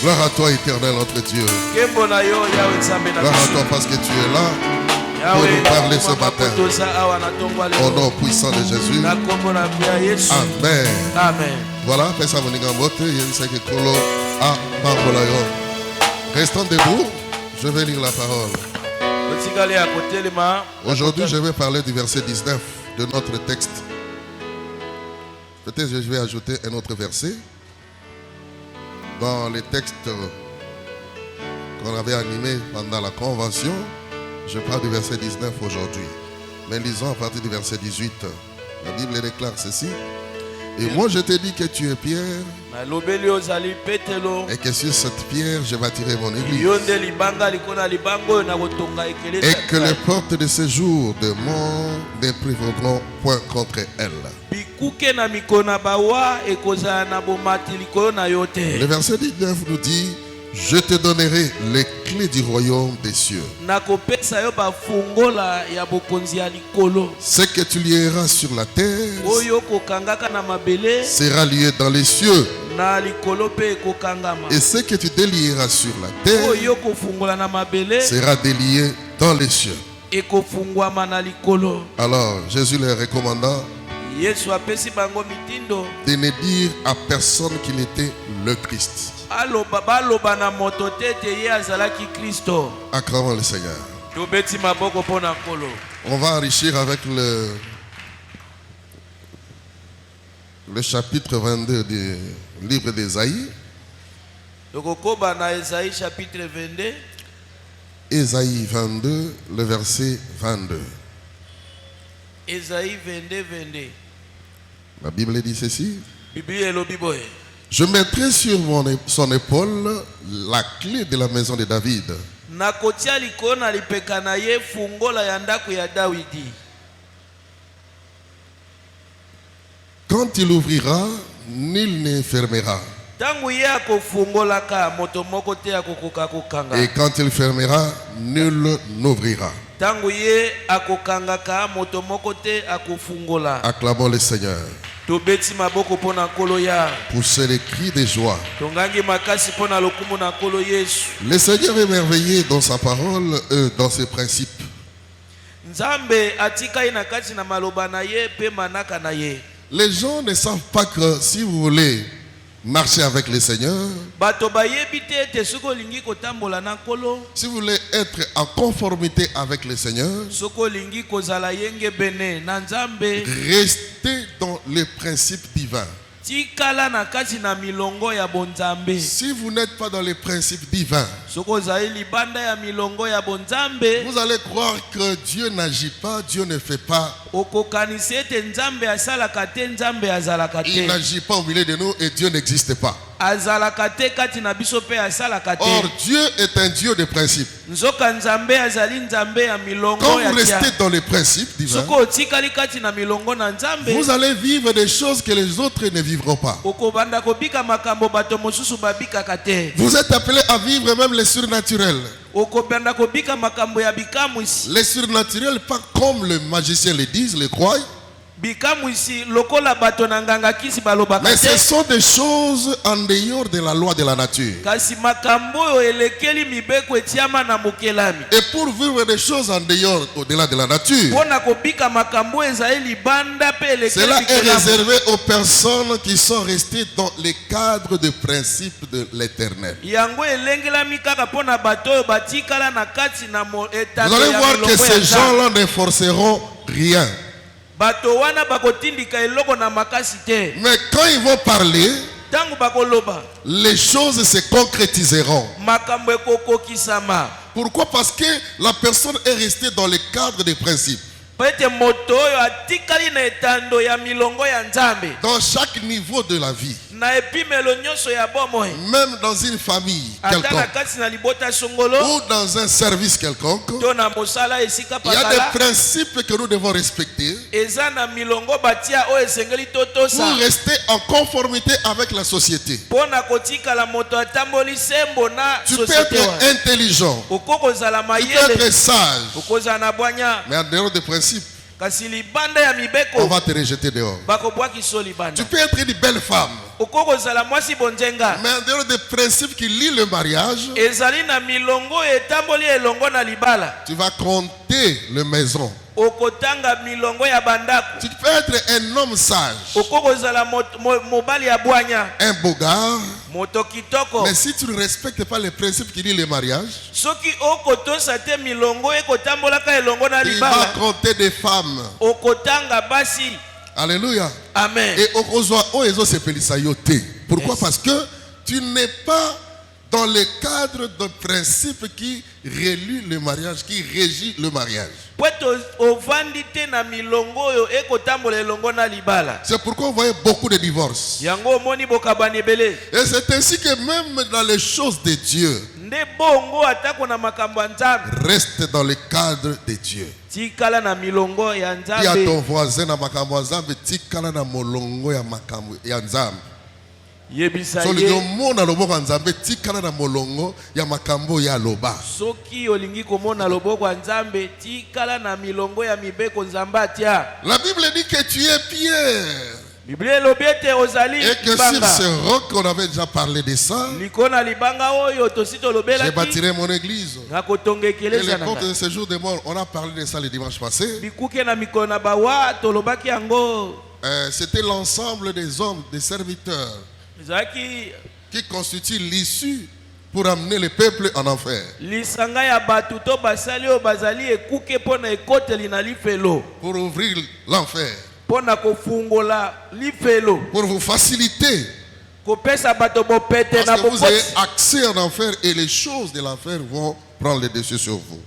Gloire à toi, éternel notre Dieu. Gloire à toi parce que tu es là pour nous parler ce matin. Au nom puissant de Jésus. Amen. Amen. Voilà, restons debout, je vais lire la parole. Aujourd'hui, je vais parler du verset 19 de notre texte. Peut-être que je vais ajouter un autre verset. Dans les textes qu'on avait animés pendant la convention, je parle du verset 19 aujourd'hui. Mais lisons à partir du verset 18. La Bible déclare ceci. Et moi je te dis que tu es Pierre, et que sur cette pierre je bâtirai mon église, et que les portes de ce jour de mort ne prévaudront point contre elle. Le verset 19 nous dit: je te donnerai les clés du royaume des cieux. Ce que tu lieras sur la terre sera lié dans les cieux. Et ce que tu délieras sur la terre sera délié dans les cieux. Alors Jésus leur recommanda de ne dire à personne qu'il était le Christ. Acclamons le Seigneur. On va enrichir avec le chapitre 22 du livre d'Ésaïe. Ésaïe 22, le verset 22. Ésaïe 22, 22. La Bible dit ceci: je mettrai sur son épaule la clé de la maison de David. Quand il ouvrira, nul ne fermera. Et quand il fermera, nul n'ouvrira. Acclamons le Seigneur. Poussez les cris de joie. Le Seigneur est merveilleux dans sa parole et dans ses principes. Les gens ne savent pas que si vous voulez marcher avec le Seigneur, si vous voulez être en conformité avec le Seigneur, restez dans les principes divins. Si vous n'êtes pas dans les principes divins, vous allez croire que Dieu n'agit pas, Dieu ne fait pas. Il n'agit pas au milieu de nous et Dieu n'existe pas. Or, Dieu est un Dieu de principes. Quand vous restez dans les principes divins, vous allez vivre des choses que les autres ne vivront pas. Vous êtes appelés à vivre même les surnaturels. Les surnaturels, pas comme les magiciens le disent, les croient. Mais ce sont des choses en dehors de la loi de la nature. Et pour vivre des choses en dehors, au-delà de la nature, cela est réservé aux personnes qui sont restées dans les cadres de principes de l'éternel. Vous allez voir que ces gens-là ne forceront rien. Mais quand ils vont parler, les choses se concrétiseront. Pourquoi? Parce que la personne est restée dans le cadre des principes. Dans chaque niveau de la vie, même dans une famille quelconque ou dans un service quelconque, il y a des principes que nous devons respecter pour rester en conformité avec la société. Tu peux être intelligent, tu peux être sage, mais en dehors des principes, on va te rejeter dehors. Tu peux être une belle femme, mais en dehors des principes qui lient le mariage, tu vas compter les maisons. Tu peux être un homme sage, un beau gars, mais si tu ne respectes pas les principes qui lient le mariage, tu vas compter des femmes. Alléluia. Amen. Et pourquoi? Parce que tu n'es pas dans le cadre de principes qui relient le mariage, qui régit le mariage. C'est pourquoi vous voyez beaucoup de divorces. Et c'est ainsi que même dans les choses de Dieu, reste dans le cadre de Dieu. Dis à ton voisin na makambo nzambe tikala na molongo ya makambo ya nzambe. Soki omona loboko ya nzambe tikala na molongo ya makambo ya loba. Soki olingi komona loboko ya nzambe tikala na milongo ya mibeko nzambe atia. La Bible dit que tu es Pierre. Et que sur ce roc, on avait déjà parlé de ça, je bâtirai mon église. Et les portes de ce jour de mort, on a parlé de ça le dimanche passé. C'était l'ensemble des hommes, des serviteurs, qui constituent l'issue pour amener le peuple en enfer. Pour ouvrir l'enfer. Pour vous faciliter. Parce que vous avez accès en enfer et les choses de l'enfer vont prendre le dessus sur vous.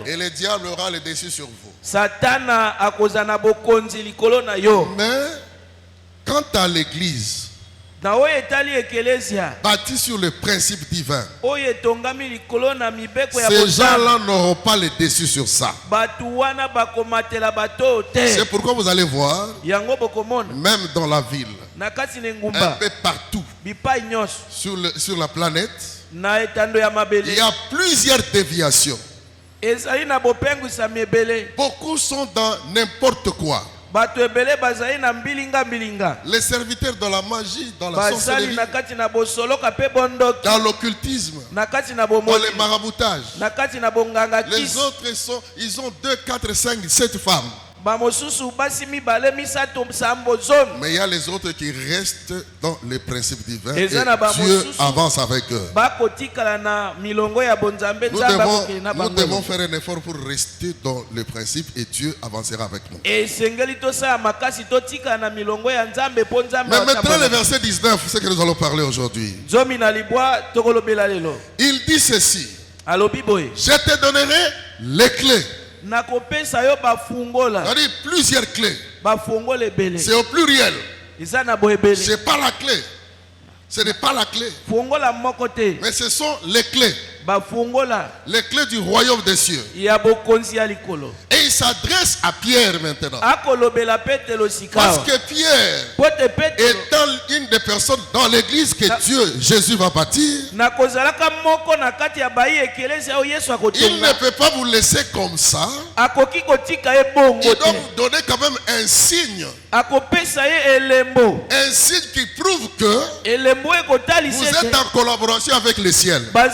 Et le diable aura le dessus sur vous. Mais quant à l'église, bâti sur le principe divin, ces gens-là n'auront pas le dessus sur ça. C'est pourquoi vous allez voir, même dans la ville, un peu partout, sur la planète, il y a plusieurs déviations. Beaucoup sont dans n'importe quoi. Les serviteurs de la magie, dans la sorcellerie, dans l'occultisme, dans le maraboutage. Les autres ils ont 2, 4, 5, 7 femmes. Mais il y a les autres qui restent dans les principes divins et Dieu avance avec eux. Nous devons faire un effort pour rester dans les principes et Dieu avancera avec nous. Mais maintenant le verset 19, c'est ce que nous allons parler aujourd'hui. Il dit ceci: je te donnerai les clés. C'est-à-dire plusieurs clés. C'est au pluriel. C'est pas la clé. Ce n'est pas la clé. Mais ce sont les clés. Les clés du royaume des cieux. Et il s'adresse à Pierre maintenant. Parce que Pierre, étant une des personnes dans l'église que Jésus va bâtir, il ne peut pas vous laisser comme ça. Il doit vous donner quand même un signe. Un signe qui prouve que vous êtes en collaboration avec le ciel. Un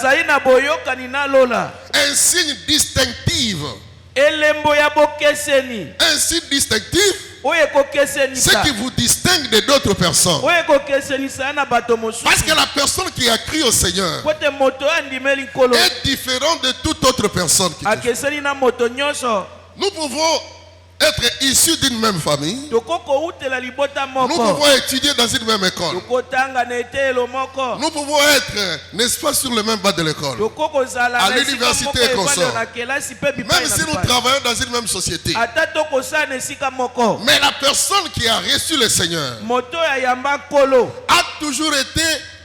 signe distinctif. Un signe distinctif, ce qui vous distingue de d'autres personnes. Parce que la personne qui a cru au Seigneur est différente de toute autre personne. Nous pouvons être issus d'une même famille. Nous pouvons étudier dans une même école. Nous pouvons être, n'est-ce pas, sur le même bas de l'école, à l'université et consorts. Même si nous travaillons dans une même société. Mais la personne qui a reçu le Seigneur a toujours été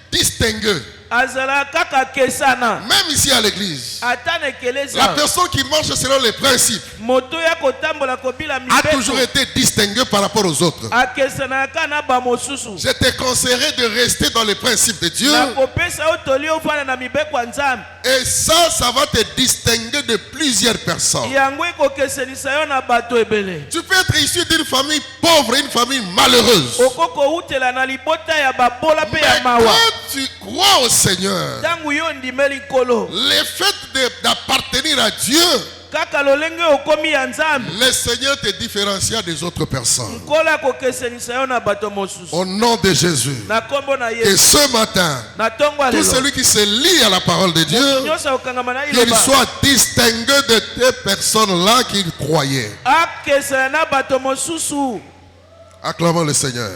distinguée. azala kaka kesana Même ici à l'église, atane la keleza personne qui marche selon les principes moto ya kotambola kobila a toujours mibeko été distinguée par rapport aux autres. akesana kana ba mosusu Je te conseillerais de rester dans les principes de Dieu. na kopesa otoli ofana na mibeko ya nzambe Et ça va te distinguer de plusieurs personnes. yango ekokesenisa yo na bato ebele Tu peux être issu d'une famille pauvre, une famille malheureuse. okoko utela na libota ya babola pe ya Mais mawa quand tu crois au Seigneur, ntango yo ndimeli nkolo le fait d'appartenir à Dieu, kaka lolenge okomi ya nzambe le Seigneur te différencia des autres personnes. nkolo akokesenisa yo na bato mosusu Au nom de Jésus. na kombo na Et yesu ce matin, na ntongo ya tout lelo celui qui se lie à la parole de Dieu, nyonso akokangama na qu'il iloba soit distingué de ces personnes-là qui croyaient. akesana na bato mosusu Acclamons le Seigneur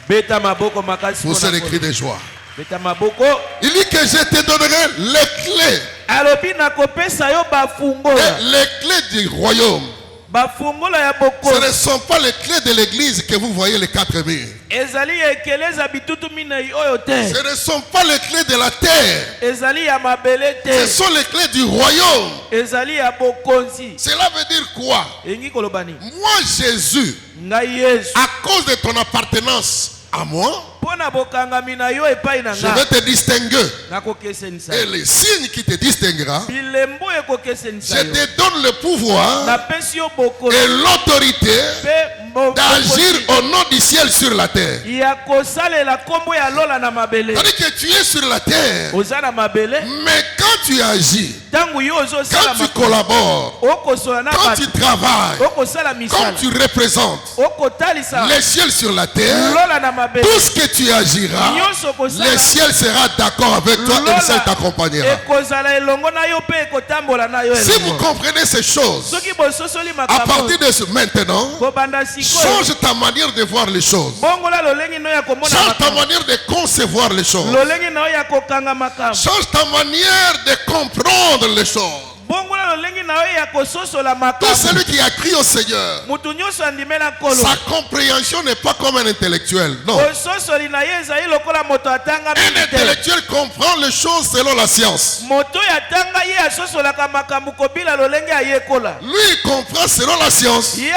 beta maboko makasi pour mpona ces cris nkolo. de joie. beta maboko Il dit que je te donnerai les clés, alobi nakopesa yo bafungola les clés du royaume. bafungola ya Ce bokonzi ne sont pas les clés de l'église que vous voyez les quatre murs. ezali ekeleza bitutu minei oyo te Ce ne sont pas les clés de la terre. ezali ya mabele Ce te sont les clés du royaume. ezali ya bokonzi Cela veut dire quoi? elingi koloba nini Moi, Jésus, ngai yesu à cause de ton appartenance à moi, mpo na bokangami na yo epai na je vais ngai te distinguer. nakokesenisa Et yo les signes qui te distinguera, bilembo je ekokesenisa yo te donne le pouvoir napesi yo bokonzi et l'autorité mpe d'agir au nom du ciel sur la terre. ya kosalela nkombo ya lola na mabele C'est-à-dire que tu es sur la terre, oza na mabele mais quand tu agis, ntango yo ozosala quand tu collabores, okosola na quand bato tu travailles, okosala quand misala tu représentes okotalisa les ciels sur la terre, lola na mabele tout ce que tu agiras, nyonso le okosala ciel sera d'accord avec toi et le ciel t'accompagnera. ekozala elongo na yo mpe ekotambola na yo Si vous elongo comprenez ces choses, soki bososoli à makambo partir de maintenant, kobanda sikoyo change ta manière de voir les choses. bongola lolenge no ya komona Change ta makambo manière de concevoir les choses. lolenge na yo ya kokanga makambo Change ta manière de comprendre les choses. bongola lolenge na yo ya kososola Tout makambo celui qui a crié au Seigneur, mutu nyonso andimela nkolo sa compréhension n'est pas comme un intellectuel. Non. kososoli na ye ezali lokola moto atanga Un mingi te intellectuel comprend les choses selon la science. moto oyo atanga ye asosolaka makambo kobila lolenge ayekola Lui, il comprend selon la science. ye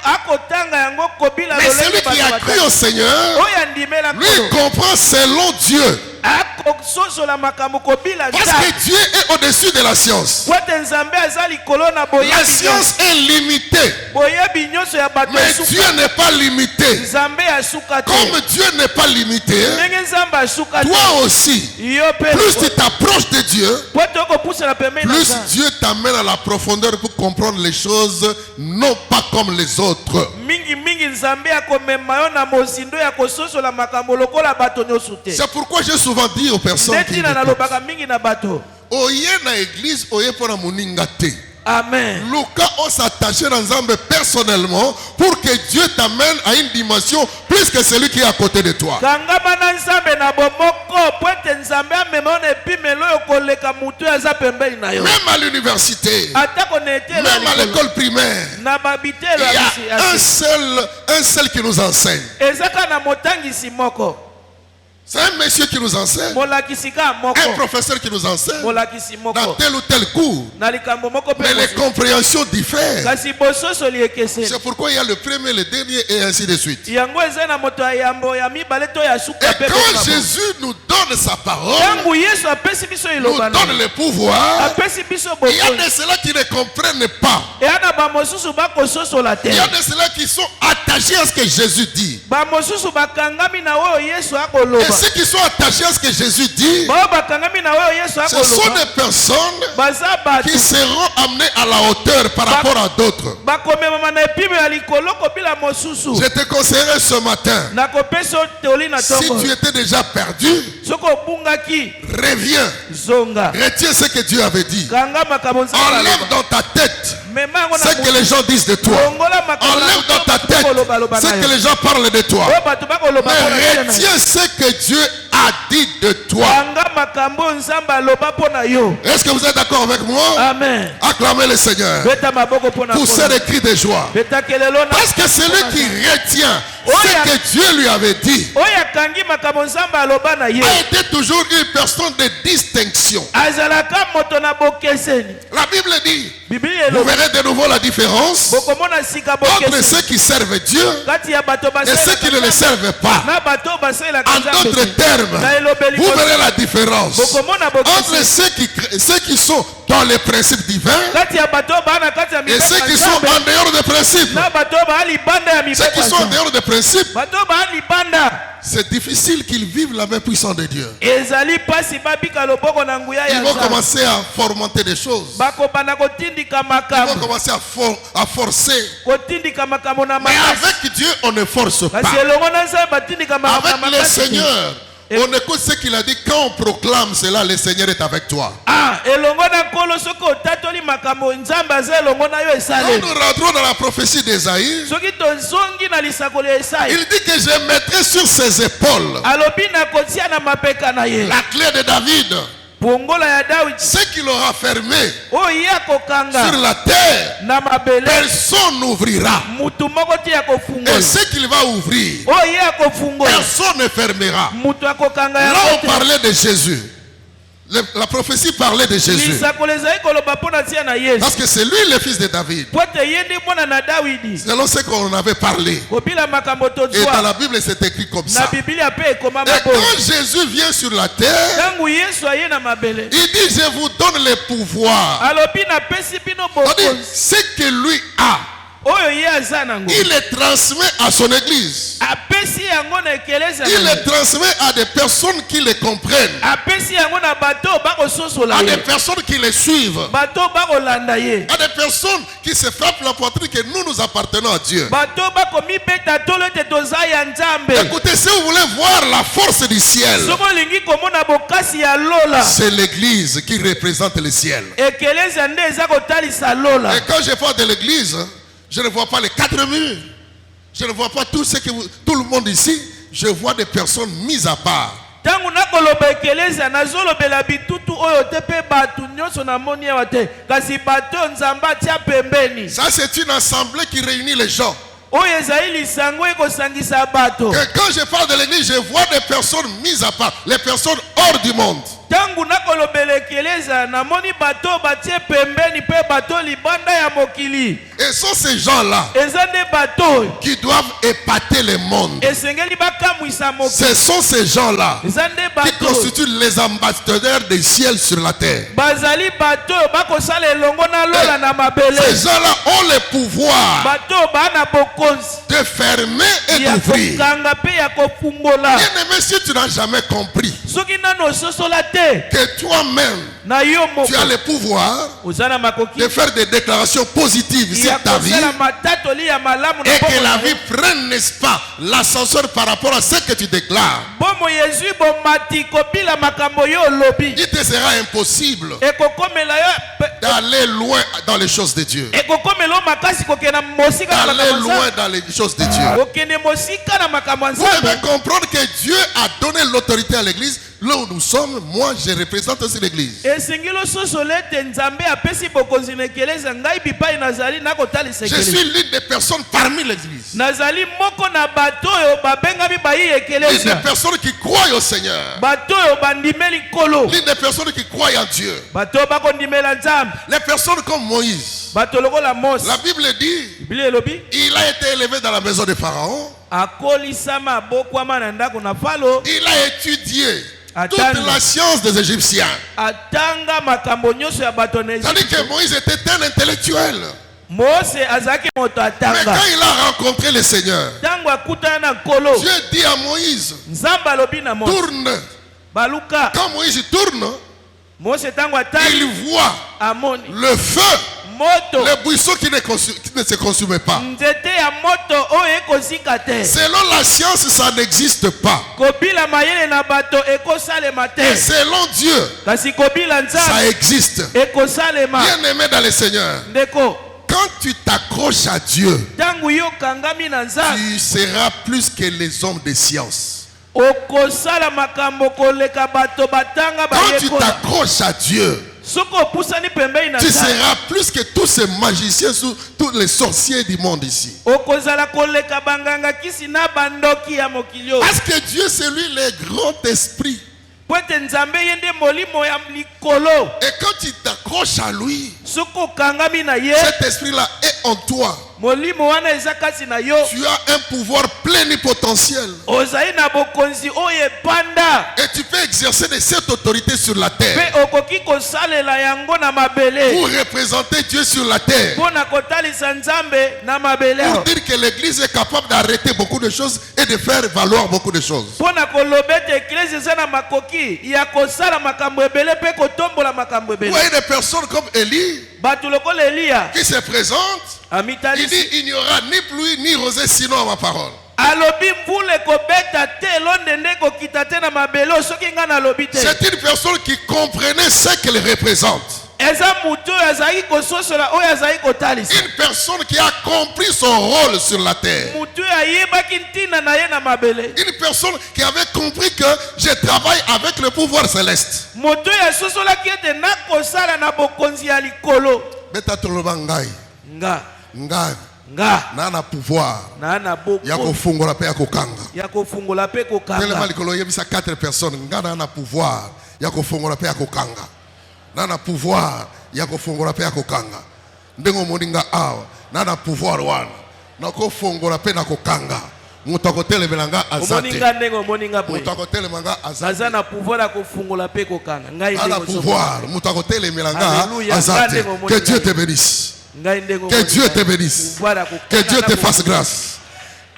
akotanga yango kobila Mais celui lolenge qui a cru au Seigneur, oyo andimela lui, il nkolo comprend selon Dieu. akososola makambo kobila Parce nzambe que Dieu est au-dessus de la science. po ete nzambe aza likolo na La boyebi science est limitée. boyebi nyonso ya bato Mais esuka Dieu n'est pas limité. nzambe asuka te Comme Dieu n'est pas limité, ndenge nzambe asuka te toi aussi, yo mpe plus tu t'approches de Dieu, po ete okopusana pembeni na plus nzambe Dieu t'amène à la profondeur pour comprendre les choses, non pas comme les autres. mingi nzambe akomema yo na mozindo ya kososola makambo lokola bato nyonso te C'est pourquoi j'ai souvent dit aux personnes qui ndetina m'écoutent, nalobaka mingi na bato oye na église, oye pona moninga te. amen Luka, on s'attachait dans Nzambe personnellement pour que Dieu t'amène à une dimension plus que celui qui est à côté de toi. kangama na nzambe na bomoko po ete nzambe amema yo na epimelo oyo koleka motu oyo aza pembeni na yo Même à l'université, atako na etelo ya même à likolo l'école primaire, na babitelo il y ya a misi un seul qui nous enseigne. eza kaka na motangisi moko C'est un monsieur qui nous enseigne, molakisi kaka moko un professeur qui nous enseigne molakisi dans moko tel ou tel cours. na likambo moko Mais les mpe compréhensions diffèrent. kasi bososoli ekeseni C'est pourquoi il y a le premier, le dernier et ainsi de suite. yango eza na moto ya yambo ya mibale to ya suka Et mpe quand Jésus nous donne sa parole, ntango yesu apesi biso nous iloba na donne le pouvoir, apesi biso il y a bokonzi de ceux-là qui ne comprennent pas. eya na bamosusu bakososola te Il y a de ceux-là qui sont attachés à ce que Jésus dit. bamosusu bakangami na oyo yesu Et akoloba ceux qui sont attachés à ce que Jésus dit, bao bakangami na oyo yesu ce sont akoloba des personnes baza bato qui seront amenées à la hauteur par rapport à d'autres. bakomemama na epimo ya likolo kobila mosusu Je te conseillerais ce matin, nakopesa toli na si ntongo tu étais déjà perdu, soki obungaki reviens, zonga retiens ce que Dieu avait dit. kanga makambo nzambe Enlève aloba dans ta tête mema yango ce que les gens disent de toi. longola makambo na Enlève dans ta bato tête bakoloba ce na que yo les gens parlent de toi. oyo bato bakoloba mpo na Mais yo na yo. retiens ce que Dieu a dit de toi. kanga makambo oyo nzambe aloba mpo na yo Est-ce que vous êtes d'accord avec moi? amen Acclamez le Seigneur. beta maboko mpo na Poussez des cris de joie. beta kelelo na Parce que celui qui retient ce que Dieu lui avait dit oyo akangi makambo nzambe aloba na ye a été toujours une personne de distinction. azalaka moto na bokeseni. La Bible dit, Biblia vous elobi verrez de nouveau la différence bokomona sika entre bokeseni ceux qui servent Dieu kati ya bato et ceux qui ne le servent pas. na bato basalelaka En nzambe d'autres te. termes, na elobeli vous verrez la différence bokomona entre bokeseni ceux qui sont dans les principes divins kati ya bato bana kati ya et ceux mibeko qui ya sont Nzambe, en dehors des principes. na bato baa libanda ya Ceux mibeko qui ya sont en Nzambe. dehors des principes, bato baa libanda c'est difficile qu'ils vivent la main puissante de Dieu. ezali pasi babika loboko na nguya ya Ils vont Nzambe. commencer à fomenter des choses. bakobanda kotindika Ils vont makambo commencer à forcer. kotindika makambo na Mais makasi avec Dieu, on ne force pas. kasi elongo na Nzambe batindika makambo na Avec le makasi te. Seigneur, on écoute ce qu'il a dit. Quand on proclame cela, le Seigneur est avec toi. Ah, elongo na nkolo soki otatoli makambo Nzambe aza elongo na yo Quand esalemi. nous rentrons dans la prophétie d'Ésaïe, soki tozongi na lisakolo ya Esaya il dit que je mettrai sur ses épaules alobi nakotia na mapeka na ye la clé de David. bongola ya Dawidi Ce qu'il aura fermé oyo ye sur akokanga la terre, na mabele personne n'ouvrira. mutu moko te Et akofungola ce qu'il va ouvrir, oyo ye akofungola personne ne fermera. mutu akokanga Là, yango on te. parlait de Jésus. La prophétie parlait de Jésus. lisakolo ezali koloba mpo na tia na Yesu Parce que c'est lui le fils de David. po ete ye ndi mwana na Dawidi Selon ce qu'on avait parlé. kobila makambo Et dans tozwa la Bible, c'est écrit comme na ça. Biblia mpe ekomama Et boye quand Jésus vient sur la terre, ntango Yesu aye na mabele il dit, je vous donne le pouvoir. alobi napesi bino C'est-à-dire, bokonzi ce que lui a, oyo ye aza nango il le transmet à son église. apesi yango na ekeleza Il na ye. le transmet à des personnes qui le comprennent. apesi yango na bato bakososola À des ye personnes qui le suivent. bato bakolanda ye À des personnes qui se frappent la poitrine que nous appartenons à Dieu. bato bakomibeta tolo ete toza ya Nzambe Écoutez, si vous voulez voir la force du ciel, soki olingi komona bokasi ya lola c'est l'église qui représente le ciel. ekeleza nde eza kotalisa lola Et quand je vois de l'église, je ne vois pas les quatre murs. Je ne vois pas tout le monde ici. Je vois des personnes mises à part. ntango nakoloba ekeleza nazolobela bitutu oyo te mpe bato nyonso namoni awa te kasi bato oyo Nzambe atia pembeni Ça, c'est une assemblée qui réunit les gens. oyo ezali lisango ekosangisa bato Que quand je parle de l'église, je vois des personnes mises à part. Les personnes hors du monde. ntango nakolobela ekeleza namoni bato batie pembeni mpe bato libanda ya mokili Et sont ces gens-là eza nde bato oyo qui doivent épater le monde. esengeli bakamwisa mokili Ce sont ces gens-là eza nde qui bato oyo constituent les ambassadeurs des ciels sur la terre. bazali bato oyo bakosala elongo na lola na mabele Ces gens-là ont le pouvoir bato oyo baa na bokonzi de fermer et ya d'ouvrir. kokanga mpe ya kofungola Bien-aimé, si tu n'as jamais compris soki nano ososola te que toi-même, na yo moko tu as le pouvoir oza na makoki de faire des déclarations positives sur ya ta vie kosala matatoli ya malamu na et que bomoi la na vie yo. prenne, n'est-ce pas, l'ascenseur par rapport à ce que tu déclares. bomoi ezwi bomati kobila makambo yo olobi Il te sera impossible ekokomela yo d'aller loin dans les choses de Dieu. ekokomela yo makasi kokende mosika na D'aller makambo ya loin Nzambe. dans les choses de Dieu. kokende mosika na makambo ya Vous devez Nzambe comprendre que Dieu a donné l'autorité à l'église. Là où nous sommes, moi je représente aussi l'église. esengi lososola ete Nzambe apesi bokonzi na ekeleza ngai bipai nazali nakotalisa Je ekeleza suis l'une des personnes parmi l'église. nazali moko na bato oyo babengami bayi L'une des ekeleza personnes qui croient au Seigneur. bato oyo bandimeli nkolo L'une des personnes qui croient en Dieu. bato oyo bakondimela Nzambe Les personnes comme Moïse. bato lokola Mose La Bible dit, Biblia elobi il a été élevé dans la maison de Pharaon. akolisama abokwama na ndako na Falo Il a étudié toute Attends. la science des Égyptiens. atanga makambo nyonso ya bato na C'est-à-dire Egypte. que Moïse était un intellectuel. Mose azalaki moto Mais atanga quand il a rencontré le Seigneur, ntango akutana na nkolo Dieu dit à Moïse, Nzambe alobi na Mose tourne. baluka Quand Moïse tourne, Mose ntango atali il voit amoni le feu, moto le buisson qui ne se consume pas. nzete ya moto oyo ekozika te Selon la science, ça n'existe pas. kobila mayele na bato ekosalema te Et selon Dieu, kasi kobila ça Nzambe existe. ekosalema Bien-aimé dans le Seigneur, ndeko quand tu t'accroches à Dieu, ntango yo okangami na Nzambe tu seras plus que les hommes de science. okosala makambo koleka bato batanga Quand tu bayekola t'accroches à Dieu, Tu seras plus que tous ces magiciens, tous les sorciers du monde ici. Parce que Dieu, c'est lui le grand esprit. Et quand tu t'accroches à lui, cet esprit-là est en toi. Tu as un pouvoir plénipotentiel. Et tu peux exercer de cette autorité sur la terre. Pour représenter Dieu sur la terre. Pour dire que l'église est capable d'arrêter beaucoup de choses et de faire valoir beaucoup de choses. Vous voyez des personnes comme Élie qui se présentent. Il dit il n'y aura ni pluie ni rosée sinon à ma parole. C'est une personne qui comprenait ce qu'elle représente. Une personne qui a compris son rôle sur la terre. Une personne qui avait compris que je travaille avec le pouvoir céleste. Nana pouvoir ya kofungola pe ya kokanga tellement likolo yebisa 4 personnes ngana na pouvoir ya kofungola pe ya kokanga nana pouvoir ya kofungola pe ya kokanga ndengo moninga awa nana pouvoir wana na kofungola pe na kokanga mutu akotelemela azate mutu akotelemanga azate na pouvoir ya kofungola pe kokanga ngai ndengo pouvoir mutu akotelemela azate. Que Dieu te bénisse. Que Dieu te bénisse. Que Dieu te fasse grâce.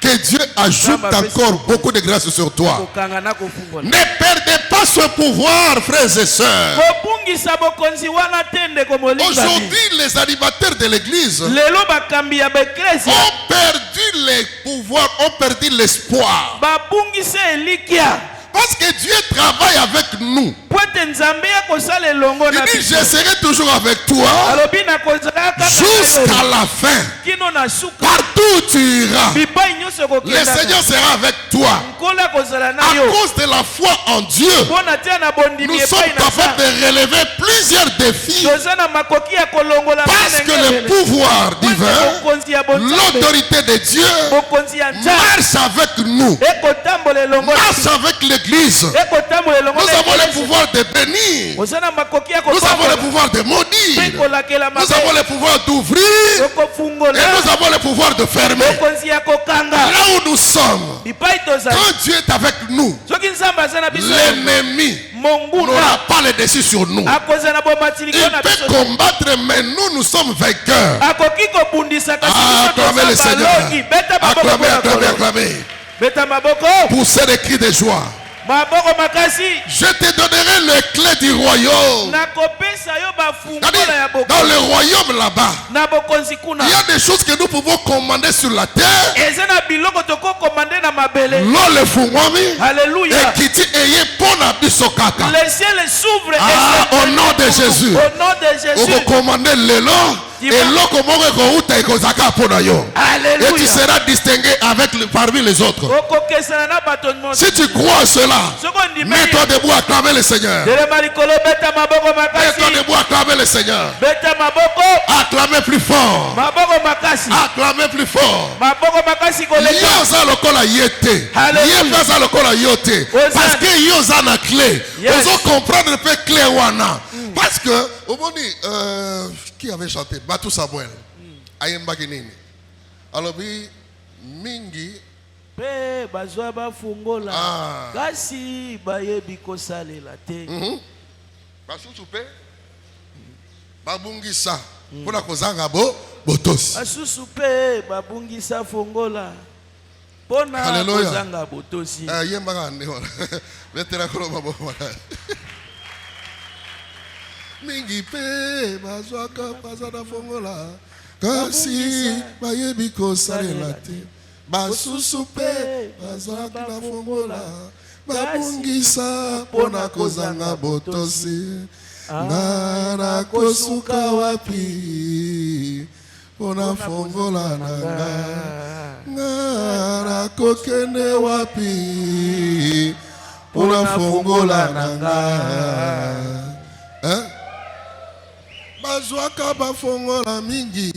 Que Dieu ajoute encore beaucoup de grâce sur toi. Ne perdez pas ce pouvoir, frères et sœurs. Aujourd'hui, les animateurs de l'église ont perdu les pouvoirs, ont perdu l'espoir. Parce que Dieu travaille avec nous. Il dit je serai toujours avec toi jusqu'à la fin. Partout où tu iras, le Seigneur sera avec toi. À cause de la foi en Dieu, nous sommes capables de relever plusieurs défis. Parce que le pouvoir divin, l'autorité de Dieu marche avec nous, marche avec l'église. Nous avons le pouvoir de bénir. Nous avons le pouvoir de maudire. Nous avons le pouvoir d'ouvrir. Et nous avons le pouvoir de fermer. Là où nous sommes, quand Dieu est avec nous, l'ennemi n'aura pas le dessus sur nous. Il peut combattre, mais nous sommes vainqueurs. Acclamez le Seigneur. Acclamez. Poussez des cris de joie. Je te donnerai les clés du royaume. Dans le royaume là-bas, il y a des choses que nous pouvons commander sur la terre. L'eau le fungwami. Et kiti eye pona bisokata. Au nom de Jésus. On va commander l'élan. Et tu seras distingué parmi les autres. Si tu crois à cela, mets-toi debout, acclamer le Seigneur. Mets-toi debout, acclamer le Seigneur. Acclamez plus fort. Acclamez plus fort. Parce que yoza na clé. Vous comprendre peu clé wana. Parce que qui avait chanté Batou Samuel Ayemba Kinini Alobi mingi pe bazwa bafungola kasi bayebi kosalela te basusu pe babungisa pona kozanga botosi basusu pe babungisa fungola pona kozanga botosi yemba ngane wala vetera kolo maboko mingi pe bazwaka bazana fongola kasi bayebi kosalela te basusu pe bazwaka na fongola babungisa pona kozanga botosi ngana kosuka wapi pona fongola nanga ngana kokende wapi pona fongola nanga. Hein? Azwaka bafongola mingi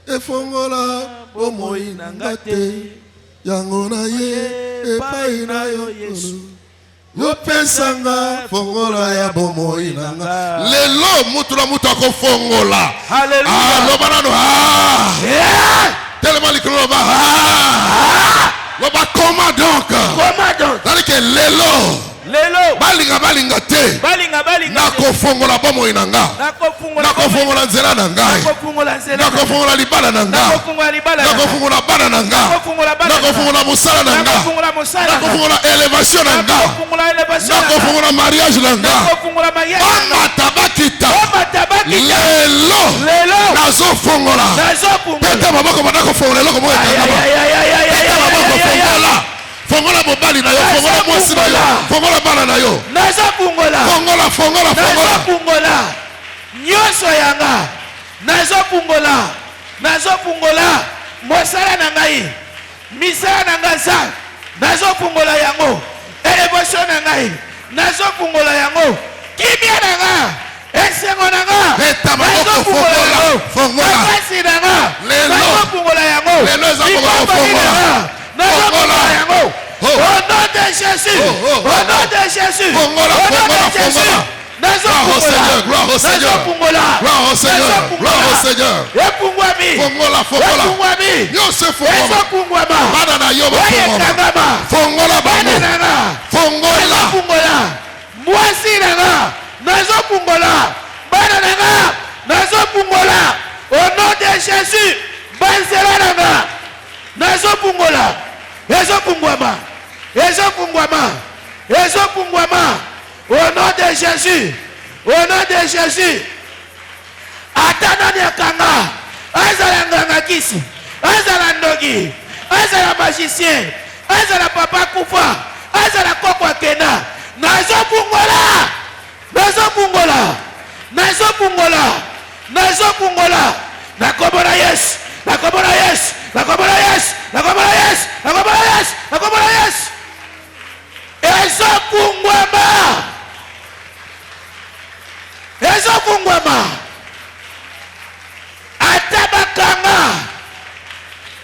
efongola bomoi na ngate yango na ye epai na yo Yesu yopesanga fongola ya bomoi na nga lelo mutu na mutu akofongola Hallelujah. Loba nano tellement likolo ba loba koma donc c'est-à-dire que lelo balinga te nakofongola bomoi na nga nakofongola nzela na ngai nakofongola libala na nga nakofongola bana na nga nakofongola mosala na nga nakofongola elevation na nga nakofongola mariage na nga bamata bakita lelo nazofongola tete maboko banakofongola eloko moko ekangama tete maboko fongola fongola mobali na yo fongola mwasi na yo fongola bana na yo fongola nyonso yanga nazofungola mosala na ngai misala na ngai sa nazofungola yango elevation na ngai nazofungola yango kimia na nga esengo na nga nazofungola yango makasi na nga nazofungola yango likambo nazofungola yango au nom de Jésus, au nom de Jésus, au nom de Jésus. Gloire au Seigneur, gloire au Seigneur, gloire au Seigneur. Fongola. Nyose fongola. Bana na yo fongola. Fongola bano. Fongola. Mwasi na nga, nazo fongola. Bana na nga, nazo fongola. Au nom de Jésus, banzela na nga, nazo fongola. Au nom de Jésus, au nom de Jésus. Atanani akanga, azala nganga kisi, azala ndogi, azala magicien, azala papa kufa, azala kokwa kena. Nazo fungola. Nakobola yes. Ezokungwama. Atabakanga.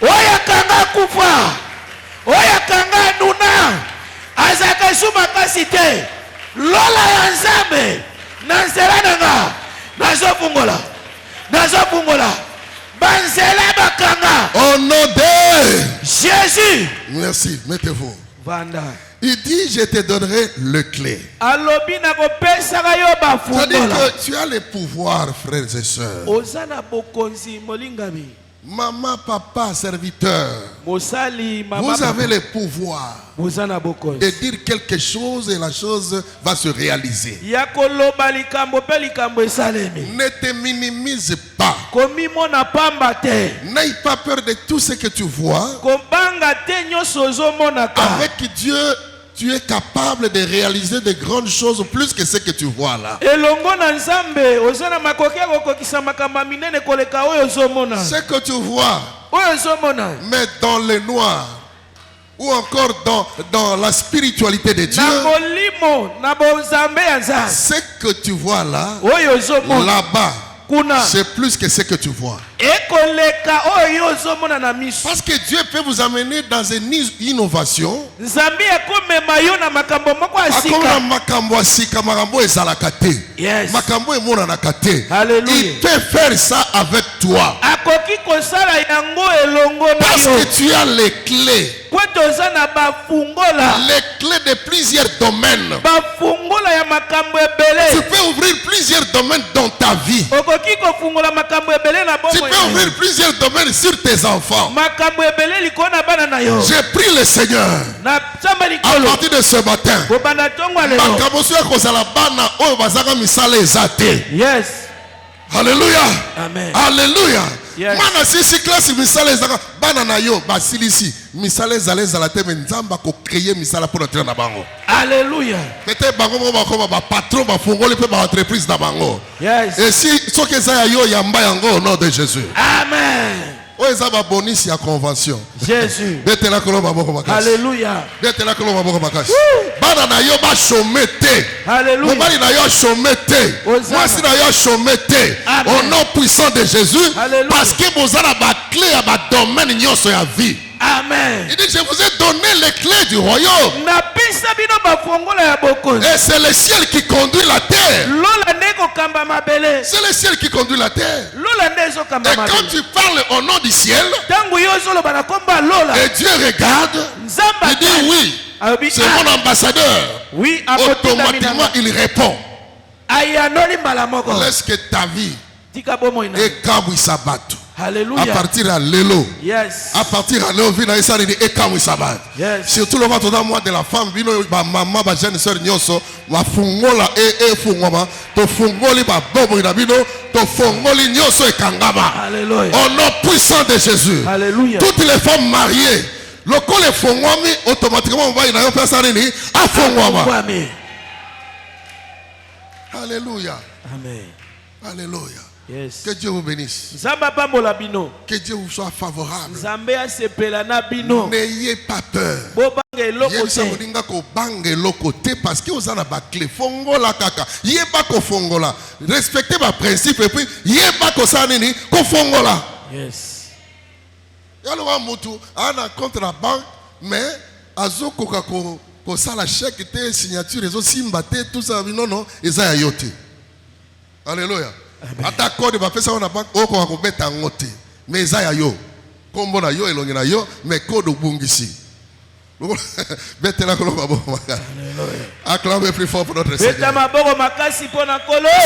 Oyakanga kufa. Oyakanga nuna. Azaka suma kasite. Lola ya nzambe. Nansela nanga. Nazofungola. Banzela bakanga. Au nom de Jésus. Merci, mettez-vous. Vanda. Il dit, je te donnerai le clé. C'est-à-dire que tu as le pouvoir, frères et sœurs. Maman, papa, serviteur, vous avez le pouvoir de dire quelque chose et la chose va se réaliser. Ne te minimise pas. N'aie pas peur de tout ce que tu vois. Avec Dieu, tu es capable de réaliser de grandes choses plus que ce que tu vois là. Ce que tu vois, mais dans le noir, ou encore dans la spiritualité de Dieu, ce que tu vois là, là-bas, c'est plus que ce que tu vois. Parce que Dieu peut vous amener dans une innovation. Yes. Il peut faire ça avec toi. Parce que tu as les clés. Les clés de plusieurs domaines. Tu peux ouvrir plusieurs domaines dans ta vie. Tu peux ouvrir plusieurs domaines sur tes enfants. J'ai pris le Seigneur à partir de ce matin. Yes. Alléluia. Amen. Alléluia. Yes. Mana sisi classe misala ezaka bana na yo basilisi misala ezaleza la te nzamba ko créer misala pour entrer na bango. Alléluia. Peut-être bango mo bakoma ba patron ba fongoli pe ba entreprise na bango. Yes. Et si soki za yo yamba yango au nom de Jésus. Amen. Oh, ils ont bonus à convention. Jésus. Alléluia. Alléluia. Bana na yo ba chomete. Alléluia. Mobali na yo chomete. Mwasi na yo chomete. Au nom puissant de Jésus. Alléluia. Parce que vous avez la clé à ma domaine nyonso ya vie. Amen. Il dit, je vous ai donné les clés du royaume. Et c'est le ciel qui conduit la terre. C'est le ciel qui conduit la terre. Et quand tu parles au nom du ciel, et Dieu regarde, il dit oui, c'est mon ambassadeur. Oui, automatiquement il répond. Laisse que ta vie et Kabou Sabato. Alléluia. À partir à l'élo. Yes. À partir à l'élo, vina isa ni Kabou Sabat. Yes. Surtout le matin moi de la femme, vino ba maman ba jeune sœur nyonso, wa fungola e fungoma, to fungoli ba bobo ina vino, to fungoli nyonso e kangama. Alléluia. Au nom puissant de Jésus. Alléluia. Toutes les femmes mariées, le col est fungwami, automatiquement on va y aller personne ni a fungwama. Alléluia. Amen. Alléluia. Yes. Que Dieu vous bénisse. Que Dieu vous soit favorable. N'ayez pas peur. Parce que vous avez la clé. Fongola kaka. Yeba ko fongola. Respectez ma principe et puis yeba ko sanini ko fongola. Yes. Yalo mutu ana contre la banque mais azoko kako ko sala chèque te signature les autres simbate tout ça non eza yote. Alléluia. Attaque de bapesa on a banque oko akobeta ngote. Mais eza ya yo. Kombo na yo elongi na yo mais code bungisi. Acclamez plus fort pour notre Seigneur.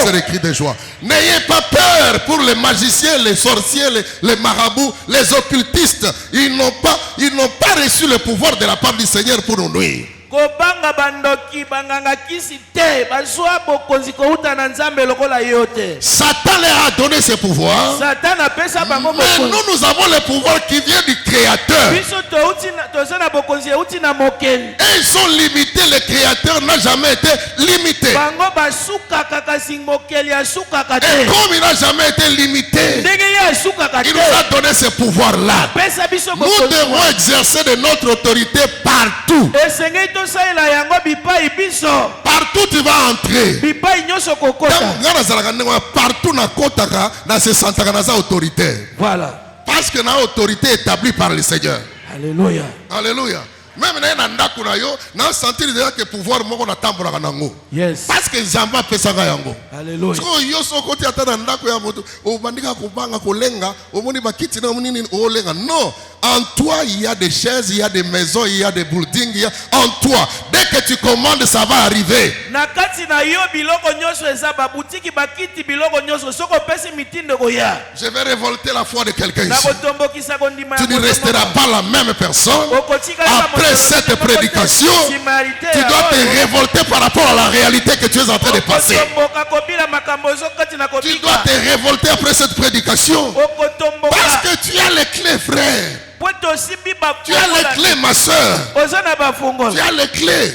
C'est le cri de joie. N'ayez pas peur pour les magiciens, les sorciers, les marabouts, les occultistes. Ils n'ont pas reçu le pouvoir de la part du Seigneur pour nous nuire. Kobanga bandoki banganga kisi te bazwa bokonzi kouta na nzambe lokola yote. Satan leur a donné ce pouvoir. Satan apesa bango bokonzi. Mais nous avons le pouvoir qui vient du Créateur. Biso touti na bokonzi uti na mokeli. Et ils sont limités, le Créateur n'a jamais été limité. Bango basuka kaka sing mokeli asuka kate. Et comme il n'a jamais été limité, il nous a donné ce pouvoir-là. Nous devons exercer de notre autorité partout. Partout tu vas entrer. Partout na kotaka na se sentaka na autoritaire. Voilà. Parce que na autorité établie par le Seigneur. Alléluia. Alléluia. Même na ndako na yo na sentir déjà que pouvoir moko na tambola nango. Yes. Parce que Zamba pesanga yango. Alléluia. So yo so koti ata na ndako ya moto o bandika kubanga kolenga omoni bakiti na munini o lenga. Non, en toi il y a des chaises, il y a des maisons, il y a des buildings, il y a en toi. Dès que tu commandes ça va arriver. Na kati na yo biloko nyoso eza ba boutique bakiti biloko nyoso soko pesi mitindo koya. Je vais révolter la foi de quelqu'un ici. Na kotombokisa kondima. Tu ne resteras pas la même personne. Après cette prédication, tu dois te révolter par rapport à la réalité que tu es en train de passer. Tu dois te révolter après cette prédication. Parce que tu as les clés, frère. Tu as les clés, ma soeur. Tu as les clés.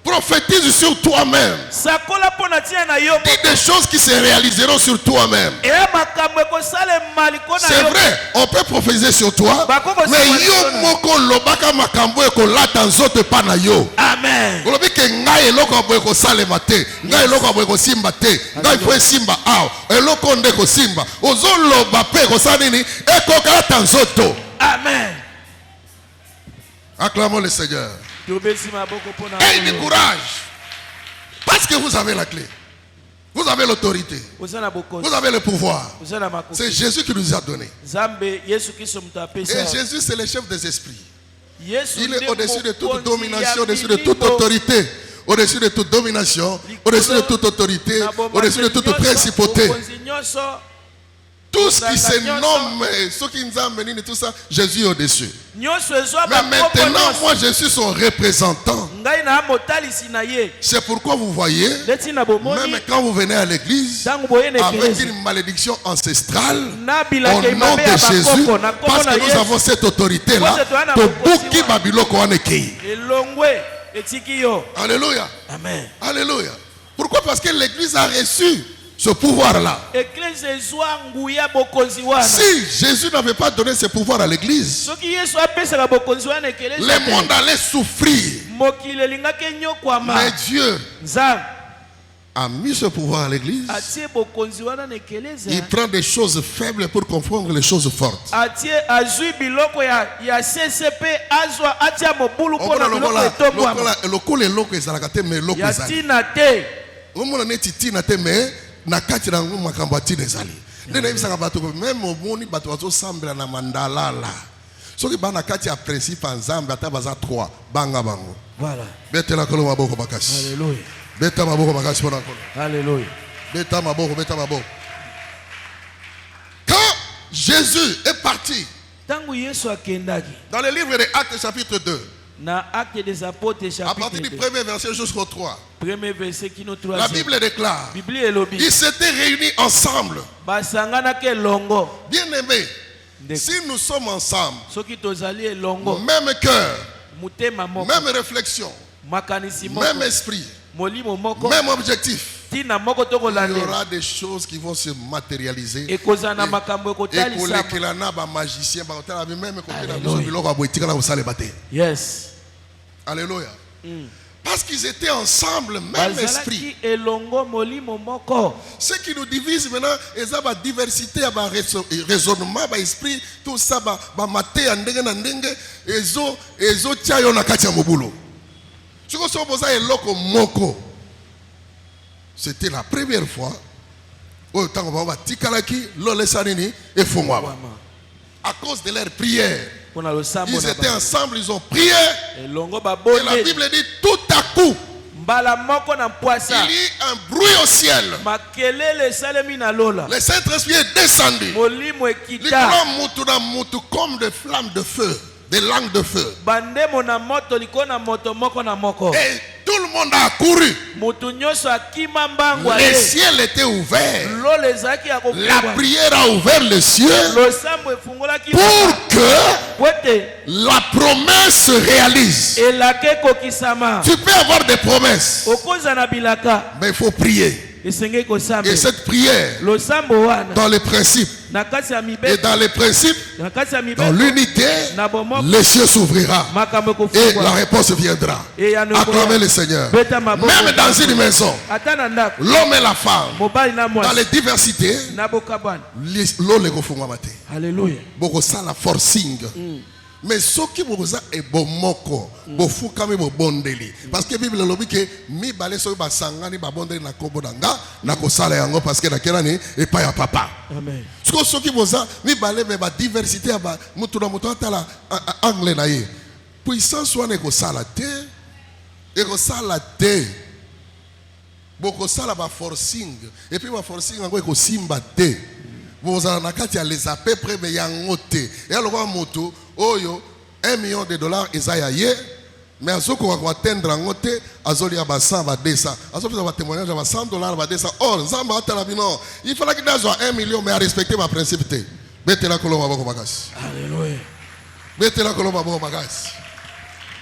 Prophétise sur toi-même. Dis des choses qui se réaliseront sur toi-même. C'est vrai, on peut prophétiser sur toi. Mais yo moko lobaka makambo eko lata nzoto pa na yo. Amen. Olobi ke ngai eloko aboye ko salema te. Ngai eloko aboye ko simba te. Ngai fo simba aw. Eloko nde ko simba. Ozo loba pe ko sanini eko lata nzoto. Amen. Acclamons le Seigneur. Ayez du courage. Parce que vous avez la clé. Vous avez l'autorité. Vous avez le pouvoir. C'est Jésus qui nous a donné. Et Jésus, c'est le chef des esprits. Il est au-dessus de toute domination, au-dessus de toute autorité, au-dessus de toute domination, au-dessus de toute autorité, au-dessus de toute principauté. Tout ce qui se nomme, ceux qui nous amènent, tout ça, Jésus est au-dessus. Mais maintenant, moi, je suis son représentant. C'est pourquoi vous voyez, même quand vous venez à l'église, avec une malédiction ancestrale, au nom de Jésus, parce que nous avons cette autorité-là, Alléluia. Amen. Alléluia. Pourquoi? Parce que l'église a reçu ce pouvoir-là. Si Jésus n'avait pas donné ce pouvoir à l'église, le monde allait souffrir. Mais Dieu a mis ce pouvoir à l'église. Il prend des choses faibles pour confondre les choses fortes. Nakati na makambo atine ezali ndena ibisaka bato même omoni bato bazosambela na mandalala soki bana kati ya principe nzambe ata baza 3 banga bango. Voilà. Betela kolo maboko bakasi. Alléluia. Beta maboko bakasi pona kolo. Alléluia. Beta maboko, beta maboko. Quand Jésus est parti dans le livre des Actes chapitre 2, na Acte des Apôtres chapitre 2, à partir du premier verset jusqu'au 3, premier verset qui nous la Bible déclare, ils s'étaient réunis ensemble. Bien aimé, si nous sommes ensemble, même cœur, même réflexion, même esprit, même objectif, il y aura des choses qui vont se matérialiser. Et yes. Alléluia. Parce qu'ils étaient ensemble, même esprit. Ce qui nous divise maintenant, c'est la diversité, le raisonnement, l'esprit, tout ça, c'était la première fois où à cause de leur prière, ils étaient ensemble, ils ont prié. Et la Bible dit tout à coup, il y a un bruit au ciel. Le Saint-Esprit est descendu. Comme des flammes de feu, des langues de feu. Et tout le monde a couru. Le ciel était ouvert. La prière a ouvert le ciel pour que la promesse se réalise. Tu peux avoir des promesses, mais il faut prier. Et cette prière, dans les principes, et dans les principes, dans l'unité, les cieux s'ouvrira et la réponse viendra. Acclamez le Seigneur. Même dans une maison, l'homme et la femme, dans les diversités, Alléluia. beaucoup ça la forcing. Mais ce qui vous a est bon moko, bofu kami bo bondeli. Parce que Bible lobi que mi balé so ba sangani ba bondeli na kobo danga na ko sala yango parce que na kelani et pas ya papa. Amen. Ce qui vous a mi balé mais ba diversité ba mutu na mutu atala anglais na ye. Puissance wana ko sala te, e ko sala te. Boko sala ba forcing et puis ba forcing yango ko simba te. Vous en avez les appels près de Yangote. Et alors, moto, oyo, $1 million, Isaïe, mais à ce qu'on va atteindre en côté, à Zoli à 100, à 200. À ce qu'on va témoigner, à $100, à 200. Or, Zamba, il fallait qu'il y ait $1 million, mais à respecter ma principauté. Mettez la colombe à vos bagages. Alléluia. Mettez la colombe à vos bagages.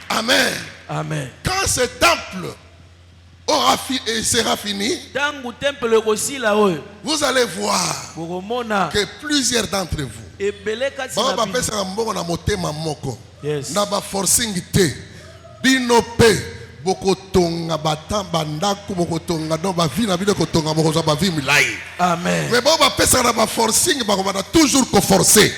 Amen. Amen. Quand ce temple sera fini, vous allez voir que plusieurs d'entre vous, yes, amen. Mais toujours forcer.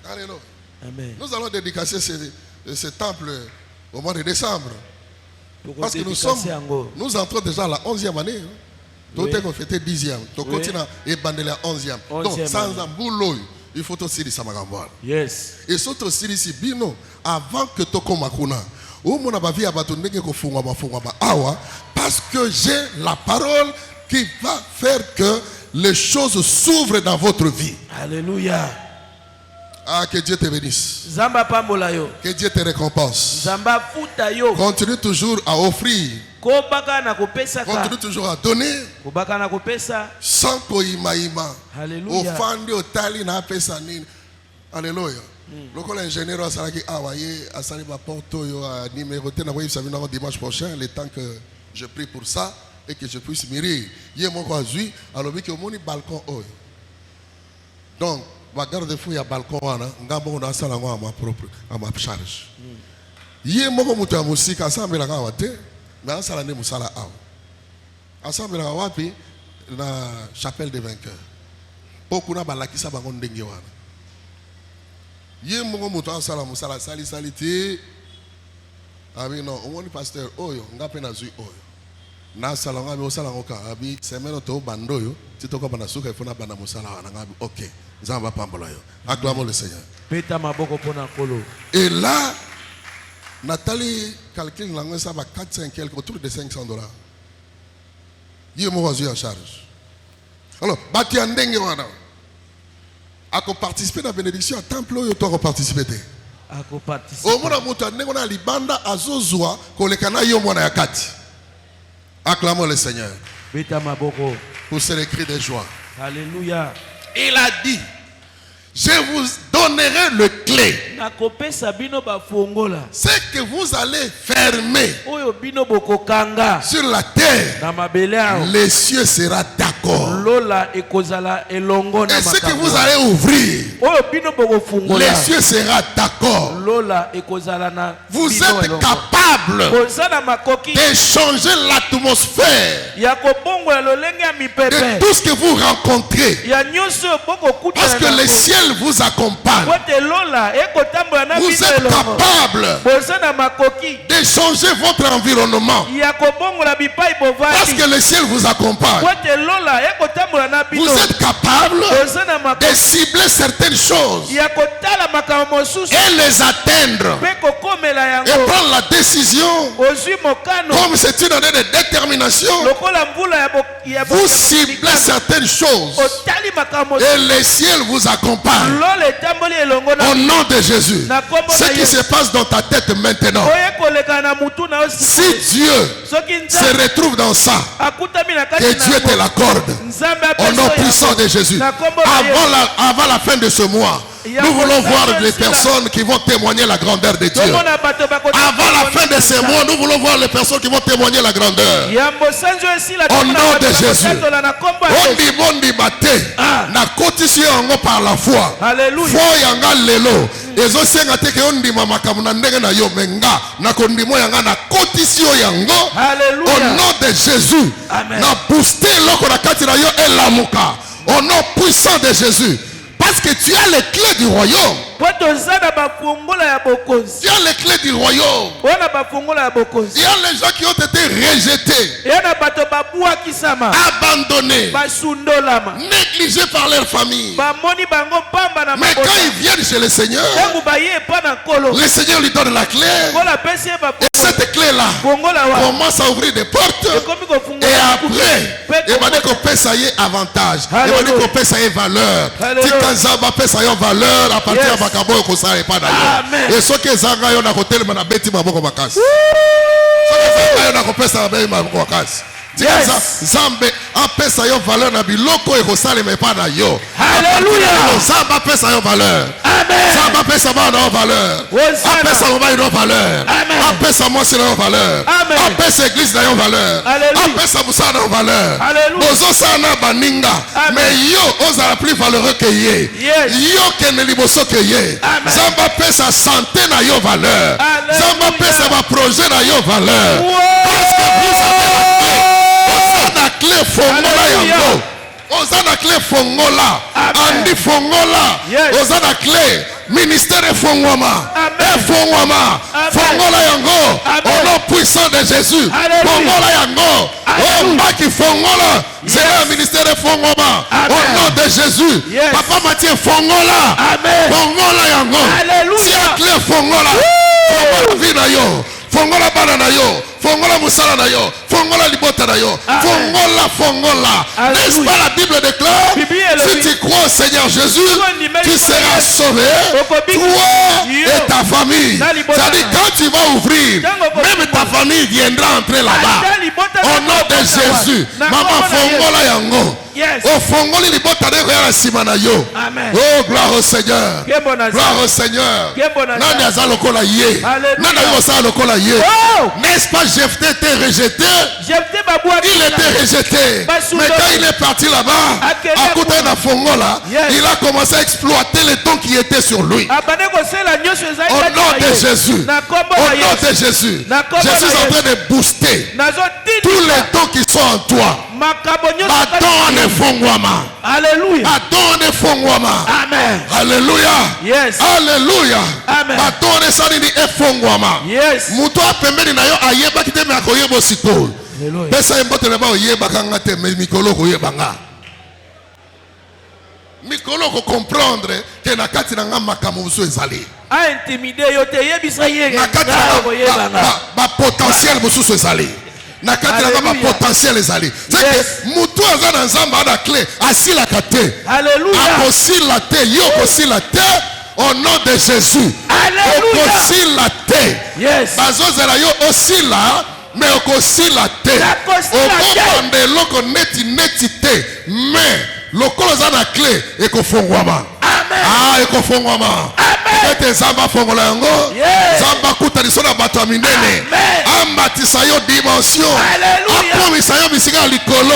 Alléluia. Amen. Nous allons dédicacer ce temple au mois de décembre. Parce que nous entrons déjà à la 11e année. Nous avons fêté 10e. Nous continuons et bandé la 11e. Donc, sans un boulot, il faut aussi dire yes. et surtout si bino avant que tu makuna. Parce que j'ai la parole qui va faire que les choses s'ouvrent dans votre vie. Alléluia. Ah, que Dieu te bénisse. Zamba pambola yo. Que Dieu te récompense. Zamba futa yo. Continue toujours à offrir. Continue toujours à donner. Sans koimaima. Alléluia. Offandi otali na pesa nini. Alléluia. Lorsque l'ingénieur a salaki awaye a sali ba porto yo a numéroté na voyez ça dimanche prochain le temps que je prie pour ça et que je puisse mûrir. Yé mon quoi zui, alors que mon balcon oyo. Donc, ma garde-fou y a balcon wana, ngabo on a salango à ma propre, à ma charge. Yé mon quoi muta musique, assemble la gawate, mais ensalane musala aw. Assemble la wapi na chapelle des vainqueurs. Beaucoup na balakisa bangon ndenge wana. Yé mon quoi muta ensalane musala sali saliti. Abi non, on est pasteur oyo, ngape na zui oyo. Na salanga bi osala ngoka abi semeno to bandoyo titoko bana suka ifuna bana musala wana ngabi OK nzamba pambola yo acclamons le Seigneur. Peta maboko pona kolo. Et là Nathalie calcule langue ça va 4-5 quelque autour de $500. Yemo wazu en charge. Alors bati andenge wana ako participer na bénédiction à temple yo to ko participer te. Ako participer. Au mona muta ndenge na libanda azozwa kolekana yo mwana ya kati. Acclamons le Seigneur pour ces cris de joie. Alléluia. Il a dit, je vous donnerai le clé. Ce que vous allez fermer sur la terre, les cieux seront d'accord. Et ce que vous allez ouvrir, les cieux seront d'accord. Vous êtes capable de changer l'atmosphère de tout ce que vous rencontrez. Parce que le ciel vous accompagne. Vous êtes capable de changer votre environnement. Parce que le ciel vous accompagne. Vous êtes capable de cibler certaines choses et les atteindre. Et prendre la décision comme c'est une année de détermination. Vous ciblez certaines choses et le ciel vous accompagne. Au nom de Jésus, ce qui se passe dans ta tête maintenant, si Dieu se retrouve dans ça, que Dieu te l'accorde. Au nom puissant de Jésus. Avant la fin de ce mois, nous voulons voir les personnes qui vont témoigner la grandeur de Dieu. Avant la fin de ce mois, nous voulons voir les personnes qui vont témoigner la grandeur. Au nom de Jésus. Bondi bate. Na kotisi yango par la foi. Foi yanga lelo. Ezo senga teke ondi mama kamuna ndenge na yo menga. Na kondimo yanga na kotisi yango. Au nom de Jésus. Na booster loko na kati na yo elamuka. Au nom puissant de Jésus. Parce que tu as les clés du royaume. Tu as les clés du royaume. Il y a les gens qui ont été rejetés, abandonnés, négligés par leur famille. Mais quand ils viennent chez le Seigneur lui donne la clé. Et cette clé-là commence à ouvrir des portes. Et après, il m'a dit qu'on peut ça y est avantage. Il m'a dit qu'on peut ça y est valeur. Si Kanzaba peut ça y est valeur à partir de Bakabo, qu'on s'arrête pas d'ailleurs. Et ce que Zanga yon a côté le manabeti maboko makas. Ce que Zanga yon a côté ça maboko makas. Zambe apesa yo valeur na biloko ekosale mais pas na yo. Alléluia. Zamba apesa yo valeur. Amen. Zamba apesa ba na valeur. Apesa mo ba yo valeur. Apesa mo si na valeur. Apesa église na yo valeur. Apesa musa na valeur. Bozo sana baninga. Mais yo ozala plus valeureux que ye. Yo kene liboso que ye. Zamba apesa santé na yo valeur. Zamba apesa ba projet na yo valeur. Parce que vous avez la clé fongola yango. Ozana clé fongola. Andi fongola. Ozana clé ministère fongoma. Fongoma. Fongola yango. Au nom puissant de Jésus. Fongola yango. Oh Mbaki fongola. C'est le ministère fongoma. Au nom de Jésus. Papa Mathieu fongola. Fongola yango. Si la clé fongola. Fongola vina yo. Fongola banana yo. Fongola musala na yo. Fongola libota na yo. Fongola. N'est-ce pas la Bible déclare? Si tu crois au Seigneur Jésus, tu seras sauvé. Toi et ta famille. C'est-à-dire quand tu vas ouvrir, même ta famille viendra entrer là-bas. Au nom de Jésus. Maman fongola yango. Yes. Ofongoli libota de koya simana yo. Amen. Oh, gloire au Seigneur. Gloire au Seigneur. Alléluia. Nani yosa lokola ye. N'est-ce pas Jephthé était rejeté? Il était rejeté. Mais quand il est parti là-bas, à côté de Fongola, il a commencé à exploiter les dons qui étaient sur lui. Au nom de Jésus. Au nom de Jésus. Jésus est en train de booster tous les dons qui sont en toi. Alléluia. Amen. Alléluia. Yes. Alléluia. Amen. Yes. Muto apembeni na yo ayeba kite me akoyebo siko. Alléluia. Pesa imbote na ba oyeba kanga te me mikolo koyeba nga. Mikolo ko comprendre que na kati na nga makambo so ezali. A intimider yo te yebisa ye. Na kati na ba potentiel mosusu ezali. Na kati na ba potentiel ezali. C'est que muto azana nzamba ana clé asila kate. Alléluia. Akosila te yo kosila te. Au nom de Jésus. Alléluia. Okosila te. Yes. Bazozela yo osila mais okosila te. Okobande loko neti te. Mais lokolo za na clé ekofongwama. Ah, ekofongwama. Ete zamba fongola yango. Zamba kutaniso na bato ya minene. Ambatisa yo dimension. Akomisa yo bisika likolo.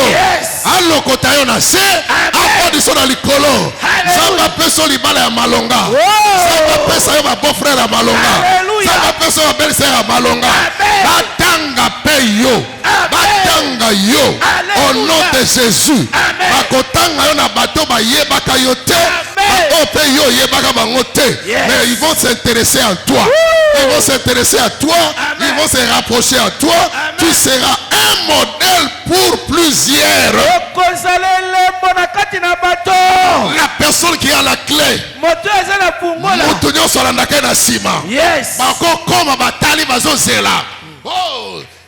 Alokota yo na se. Apodiso na likolo. Zamba peso libala ya malonga. Zamba pesa yo ba beau frère ya malonga. Zamba peso ya belle sœur ya malonga. Batanga pe yo. Batanga yo. Au nom de Jésus. Bakotanga yo na bato ba yebaka yo te. Mais ils vont s'intéresser à toi. Ils vont s'intéresser à toi. Ils vont se rapprocher à toi. Tu seras un modèle pour plusieurs. La personne qui a la clé.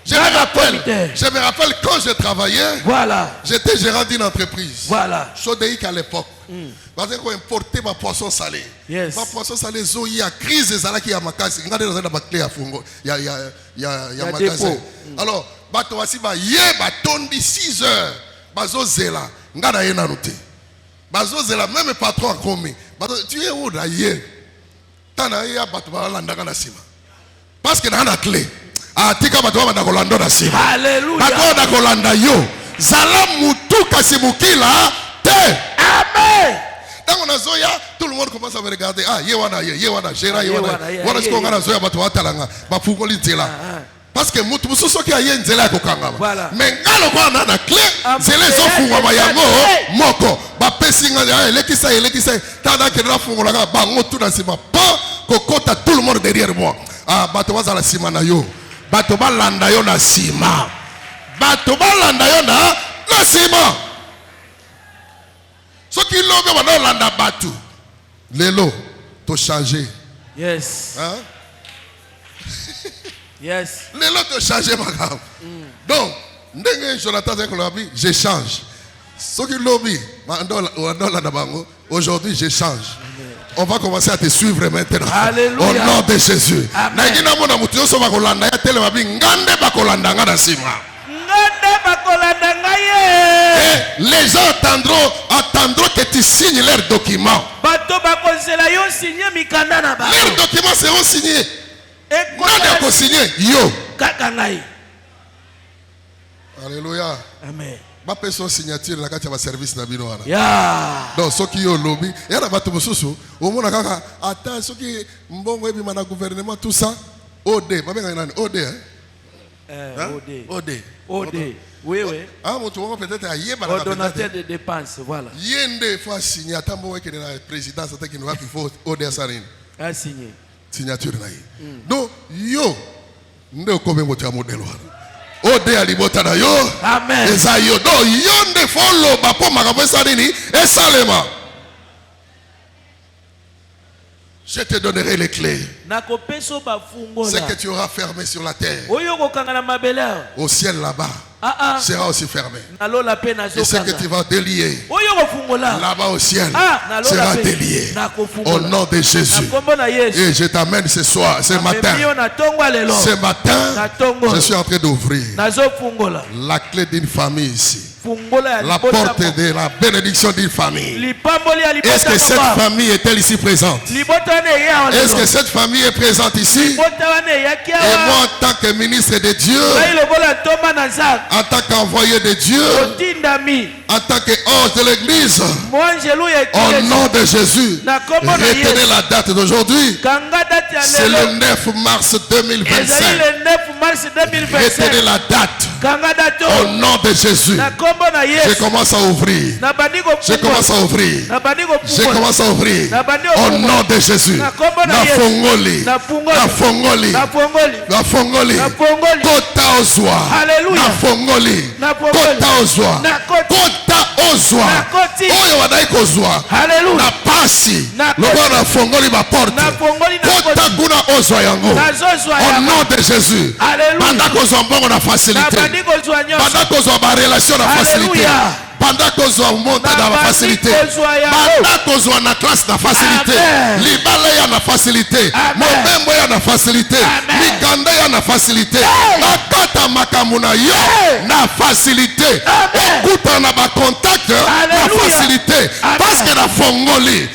Je me rappelle quand je travaillais. Voilà. J'étais gérant d'une entreprise. Voilà. Sodeïque à l'époque. Parce qu'on importait ma poisson salée. Yes. Ma poisson salée, il y a crise des alaki à ma case. Il y a des clés à Fungo. Il y a magasin. Alors, bato wasi ba ye batondi 6 heures. Bazo zela. Ngana yena noté. Bazo zela même patron a commis. Tu es où là hier? Tana ya bato ba landa kana sima. Parce que na na clé. Ah tika bato ba na kolanda na sima. Alléluia. Bato na kolanda yo. Zala mutu kasimukila te. Amen. Dans on a zoya, tout le monde commence à me regarder. Ah, yewana, gérant, yewana. Voilà ce qu'on a zoya, bah tu vas talanga, bah fungoli zela. Parce que mutu mususo qui a yen zela kokanga. Mais ngalo kwa na clé, zela zo fungwa mayango moko. Bah pesinga, elekisa. Tada que na fungola bah ngotu na sima pas kokota tout le monde derrière moi. Ah, bah tu vas à la sima na yo. Bah tu vas landa yo na sima. Bah tu vas landa yo na sima. Ce qui l'ont fait landa batu. Lelo, to changer. Yes. Hein? Yes. Lelo to changer ma gamme. Donc, Jonathan je change. Ce qui l'ont fait, aujourd'hui je change. On va commencer à te suivre maintenant. Alléluia. Au nom de Jésus. Amen. Et les gens attendront que tu signes leurs documents. Leurs documents seront signés. Non, de signer. Yo. Alléluia. Amen. Ma personne signature la carte de service na bino wana. Yeah. Donc ce qui yo lobby, et là bato mosusu, au mona kaka attends ce qui mbongo ebi mana gouvernement tout ça. OD, ba benga nani OD OD. Oui. Ah, mon tour peut-être à Yéba. Ordonnateur de dépenses, voilà. Yende fois signé, attends, moi qui est la présidence, qui nous va faut OD Sarine. A signé. Signature là. Donc, yo, nous comme un modèle. OD alibota na yo. Amen. Et ça yo, donc yo ne follow pas pour ma campagne Sarine et Salema. Je te donnerai les clés. Ce que tu auras fermé sur la terre, au ciel là-bas, sera aussi fermé. Et ce que tu vas délier là-bas au ciel sera délié. Au nom de Jésus. Et je t'amène ce soir, ce matin, je suis en train d'ouvrir la clé d'une famille ici. la porte de la bénédiction d'une famille. Est-ce que cette famille est-elle ici présente? Est-ce que cette famille est présente ici? Et moi, en tant que ministre de Dieu, en tant qu'envoyé de Dieu, en tant qu'ange de l'église, au nom de Jésus, retenez la date d'aujourd'hui. C'est le 9 mars 2025. Retenez la date. Au nom de Jésus, je commence à ouvrir. Je commence à ouvrir. Je commence à ouvrir. Au nom de Jésus. Na fongoli. Na fongoli. Na fongoli. Kota ozwa. Na fongoli. Kota ozwa. Kota ozwa. Oyo wadai kozwa. Na pasi. Logo na fongoli ba porte. Kota kuna ozwa yango. Au nom de Jésus. Banda kozwa mbongo na facilité. Banda kozwa ba relation na facilité. Pendant qu'on soit monté dans la facilité, pendant qu'on soit dans la classe de la facilité, l'ibala y a la facilité, Mobembo y a la facilité, Mikanda y a la facilité, Akata Makamuna yo na facilité, Okuta na ba contact na facilité, parce que la Fongoli,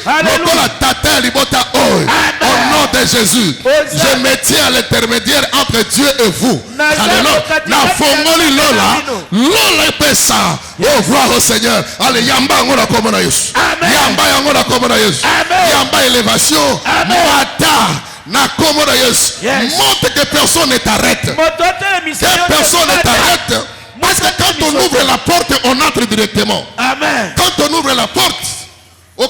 la tata libota oi. Au nom de Jésus, je me tiens à l'intermédiaire entre Dieu et vous. Alléluia. La Fongoli Lola pesa. Oh, gloire au Seigneur. Allez, yamba ngona komona Yesu. Yamba ngona komona Yesu. Yamba élévation. Mata na komona Yesu. Montre que personne ne t'arrête. Que personne ne t'arrête. Parce que quand on ouvre la porte, on entre directement. Amen. Quand on ouvre la porte, vous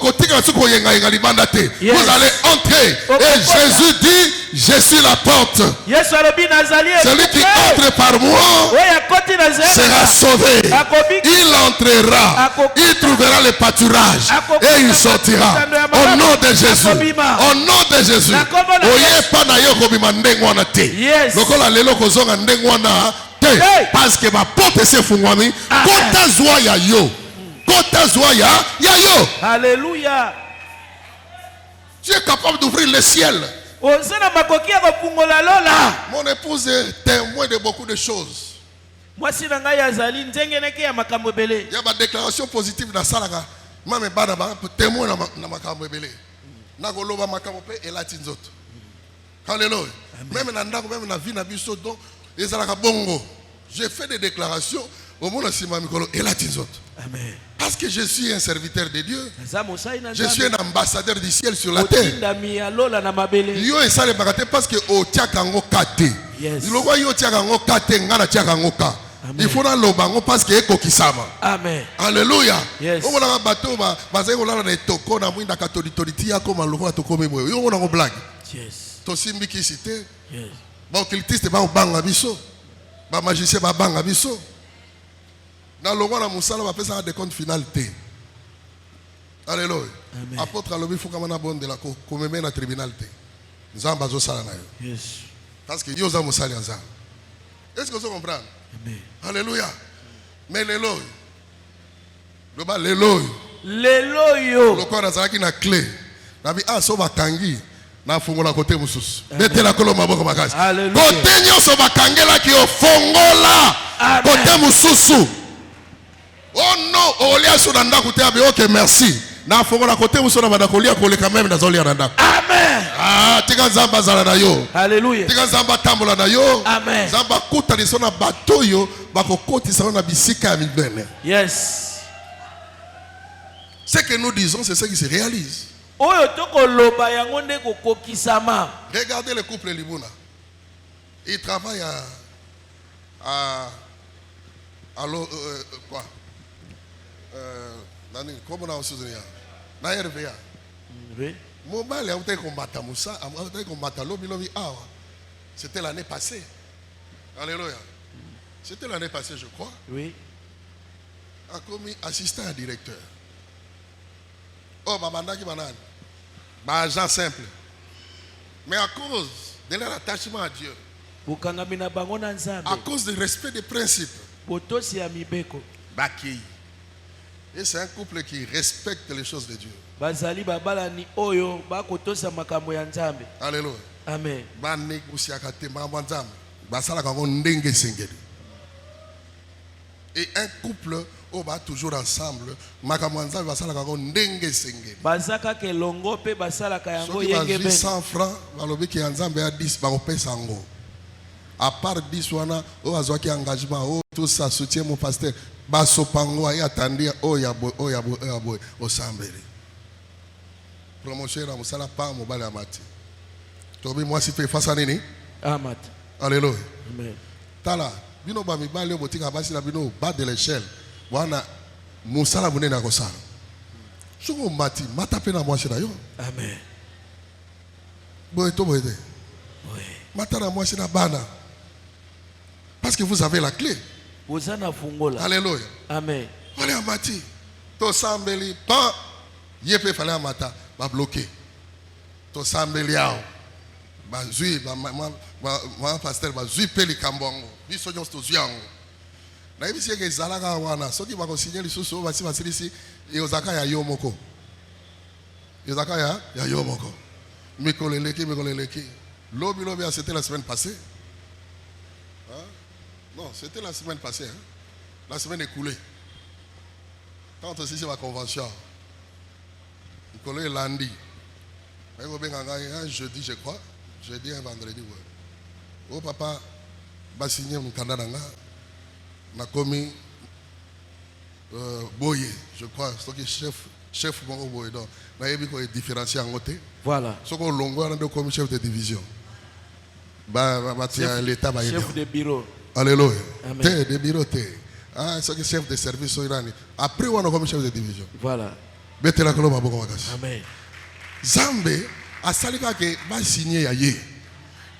allez entrer. Et Jésus dit, je suis la porte. Celui qui entre par moi sera sauvé. Il entrera. Il trouvera le pâturage. Et il sortira. Au nom de Jésus. Au nom de Jésus. Parce que ma porte s'est fungwami. Kota zoya yo. Kota zoya ya yo. Alléluia. Tu es capable d'ouvrir le ciel. Mon épouse est témoin de beaucoup de choses. Il y a des déclarations positives dans la salle. Même témoin dans ma cambrébélé. Nagoloba makamopé et la tinzoto. Alléluia. Même dans la vie, donc, j'ai fait des déclarations au monde et la tinzoto. Amen. Parce que je suis un serviteur de Dieu. Je suis un ambassadeur du ciel sur la terre. Yo et ça les bagaté parce que au tiakango kate. Il voit yo tiakango kate ngana tiakango ka. Il faut dans le bango parce que eko kisama. Amen. Alléluia. Yes. On a bateau ba bazé on a les toko na mwinda katolitoliti ya koma lokona toko memwe. Yo on a blague. Yes. To simbi ki cité. Yes. Ba occultiste ba banga biso. Ba magicien ba banga biso. Dans le roi, on va faire des comptes finalité. Alléluia. Apôtre Alobi Foukamana Bon de la Commémé na tribunalité. Nous avons besoin de ça. Parce que nous avons besoin de ça. Est-ce que vous comprenez? Alléluia. Mais l'éloy. Le bas l'éloy. L'éloy. Le corps a une clé. La vie a sauvé Tangi. Na fongola côté musus. Mettez la colonne maboko makasi. Côté nyo sauvé Kangela qui au fongola. Côté mususu. Oh non, Olia Soudanda Koute Abe, ok, merci. Na fongola côté où sont na kolia kole quand même na zolia nanda. Amen. Ah, tika zamba zala na yo. Alléluia. Tika zamba tambola na yo. Amen. Zamba kuta ni sona bato yo, bako koti sa na bisika ya mibene. Yes. Ce que nous disons, c'est ce qui se réalise. Regardez le couple Libuna. Il travaille à quoi? Comment on a aussi dit? Na RVA. Oui. Mobile a été combattu Moussa, a été combattu Lobi Awa. C'était l'année passée. Alléluia. C'était l'année passée, je crois. Oui. A commis assistant à directeur. Oh, Babanda qui banane. Agent simple. Mais à cause de leur attachement à Dieu, à cause du respect des principes, Baki. Et c'est un couple qui respecte les choses de Dieu. Alléluia. Amen. Et un couple, on va toujours ensemble. Makamanza va sala kako ndenge senge. Bazaka ke longo pe basala kayango Soki yenge bazwi ben. 100 francs, balobi ki nzambe ya 10 bakopesa yango. À part 10 wana, o azwaki engagement, o tout ça soutient mon pasteur. Basopango ay atandi o yabo osambeli. Promotion na musala pa mobile amati. Tobi moi si pe face à nini? Amat. Alléluia. Amen. Tala, bino ba mibale botika basi na bino bas de l'échelle. Wana musala munene akosala. Soko mati, mata pe na mwasi na yo. Amen. Boye to boye. Oui. Mata na mwasi na bana. Parce que vous avez la clé. Ozana fungola. Alléluia. Amen. Allez amati. To sambeli pa yepe fallait amata ba bloquer. To sambeli yao. Ba zui ba pasteur ba zui peli kambongo. Biso nyos to zui yango. Na hivi siye ke zalaka wana soki ba ko signer lisusu ba si basilisi yozaka ya yomoko. Yozaka ya yomoko. Mikoleleki. Lobi c'était la semaine passée. Non, c'était la semaine passée. Hein? La semaine écoulée. Quand on s'est ma convention, on a lundi. Un jeudi, je crois. Jeudi, un vendredi. Ouais. Oh papa, va signer mon Canada. On a commis Boye, je crois. C'est chef mon Boye. Donc, on a différencié en côté. Voilà. Ce qu'on a comme chef de division. Chef de bureau. Alléluia. Amen. De bureau. Ah, c'est le chef de service au Iran. Après, on a comme chef de division. Voilà. Amen. Zambe, a salika ke va signer aye.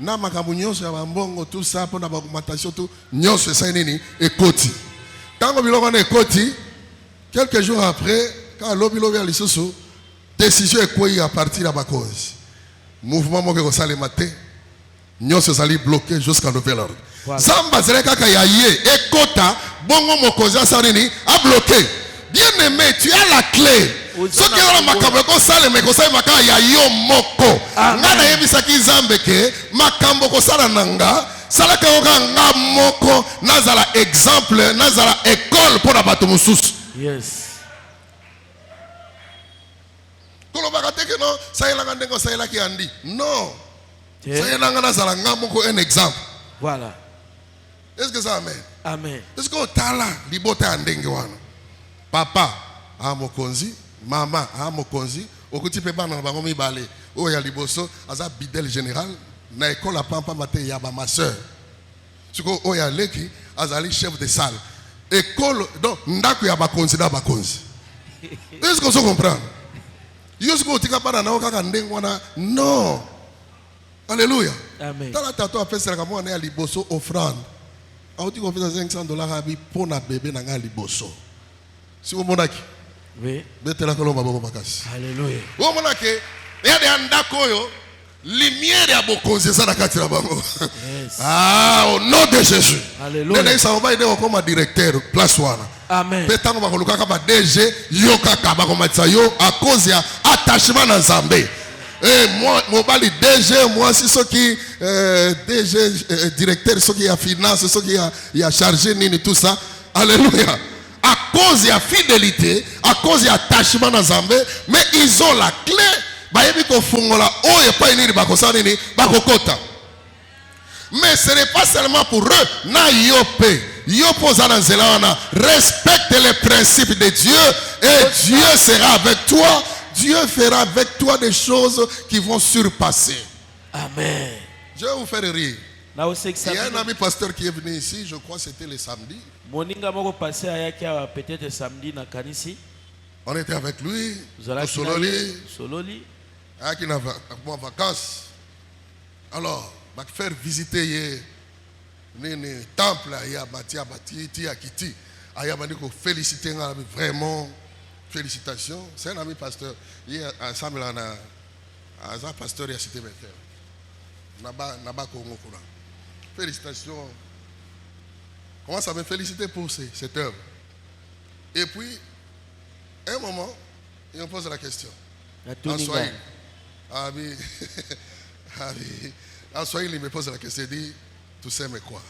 Na makambo nyonso ya bambongo tout ça pour na augmentation tout nyonso ça nini ekoti. Tango biloko na ekoti, quelques jours après, quand lobi a lisusu, décision ekoyi à partir de la cause. Mouvement moko ko salema te. Nyonso sali bloqué jusqu'à nouvel ordre. Zamba zereka kayaye ekota bongo mokoza sanini a bloqué. Bien aimé, tu as la clé. Ce qui est makambo ko sale me ko sale makaya ya yo moko. Ngana yebisaki zambe ke makambo ko sala nanga sala ka nga moko nazala exemple nazala école pour la bato mususu. Yes. Kolobaka teke no sayela ndengo sayela ki andi. Non. Sayela nazala nga moko un exemple. Voilà. Est-ce que ça amen? Amen. Est-ce que otala libota ndenge wana? Papa a mokonzi, maman a mokonzi, okuti pe bana na bango mibale. O ya liboso aza bidel général na école a pampa maté ya ba ma sœur. Siko o ya leki azali chef de salle. École donc ndako ya bakonzi na bakonzi. Est-ce que vous comprenez? Yo siko otika bana na okaka ndenge wana non. Alléluia. Amen. Tala tato a fait ça comme on est à liboso offrande. A dit qu'on fait $500 à pour na bébé na nga liboso. Si vous monaki. Oui. Mettez la colombe à boko bakasi. Alléluia. Vous monaki. Il y a des andako yo. Lumière ya bokonzi ça na kati la bango. Yes. Ah, au nom de Jésus. Alléluia. Nene ça va aider comme directeur place wana. Amen. Petango bakoluka ka ba DG yo kaka bakomatsa yo à cause ya attachement na Nzambe. Et moi, mobali DG, moi si ceux qui DG directeur, ceux qui a finance, ceux qui a chargé nini tout ça. Alléluia. À cause de la fidélité, à cause de l'attachement dans Zambé, mais ils ont la clé. Bayebi ko fungola o et pas nini bakosa nini bakokota. Mais ce n'est pas seulement pour eux. Na yope, yopo zananzelawana. Respecte les principes de Dieu et Dieu sera avec toi. Dieu fera avec toi des choses qui vont surpasser. Amen. Je vais vous faire rire. Il y a un ami pasteur qui est venu ici, je crois que c'était le samedi. Moninga moko passé ayaki peut-être samedi na kanisi. On était avec lui, au Sololi. Qui n'a pas vacances. Alors, on va faire visiter le temple, il y a Matia Batiti, Akiti. Il y a féliciter vraiment. Félicitations. C'est un ami pasteur. Il est ensemble à un pasteur et à cité Bethel. Naba Kongo Kura. Félicitations. Comment ça me féliciter pour cette œuvre? Et puis, un moment, il me pose la question. En Swahili. En Swahili, il me pose la question. Il dit, tu sais mais quoi?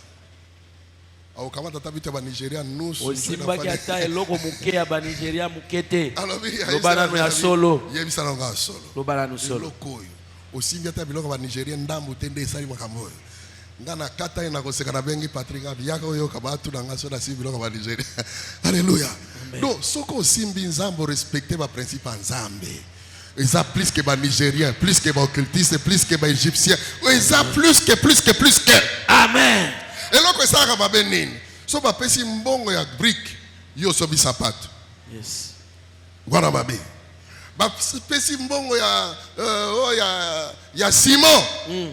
aokamata tabita ba Nigeria nusu osimbaki ata eloko muke ya ba Nigeria mukete alobi lobana no ya solo yebisa na nga solo lobana no solo lokoyo osimbi ata biloko ba Nigeria ndambu tende esali makambo ngana kata ina koseka na bengi Patrick abiyaka oyo kabatu na nga soda si biloko ba Nigeria alléluia donc soko osimbi nzambo respecter ba principe nzambe eza plus que ba Nigérien plus que ba occultiste plus que ba Égyptien eza plus que amen eloko esaka ba benini so ba pesi mbongo ya brick yo so bisapato yes wana babe ba pesi mbongo ya ciment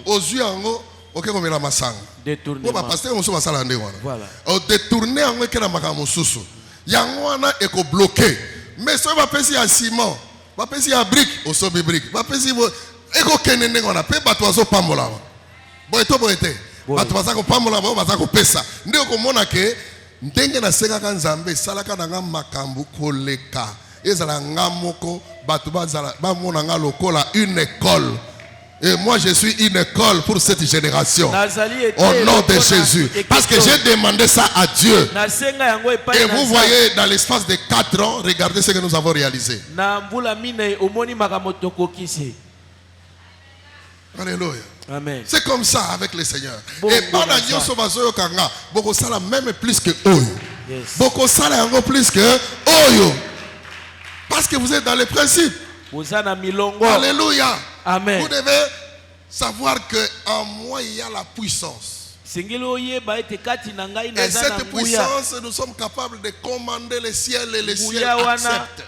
ozwi yango oke komela masanga détournement ba pasteur moso basala nde wana voilà o détourner yango ekela makambo mosusu yango wana eko bloquer mais so ba pesi ya ciment ba pesi ya brick osobi brick ba pesi eko kende ndenge wana pe bato azopambola boye to boye te bato baza kopambola bao baza kopesa nde okomona ke ndenge nasengaka nzambe esalaka na nga makambo koleka ezala nga moko bato bamona nga lokola une école. Et moi je suis une école pour cette génération. Au nom de Jésus. Parce que j'ai demandé ça à Dieu. Et vous voyez dans l'espace de 4 ans, regardez ce que nous avons réalisé. Alléluia. Amen. C'est comme ça avec le Seigneur. Et pendant que bazoyo kanga, boko sala même plus que oyo. Boko sala encore plus que oyo. Parce que vous êtes dans les principes. Alléluia. Amen. Vous devez savoir qu'en moi il y a la puissance. Et cette puissance, nous sommes capables de commander le ciel et le ciel accepte.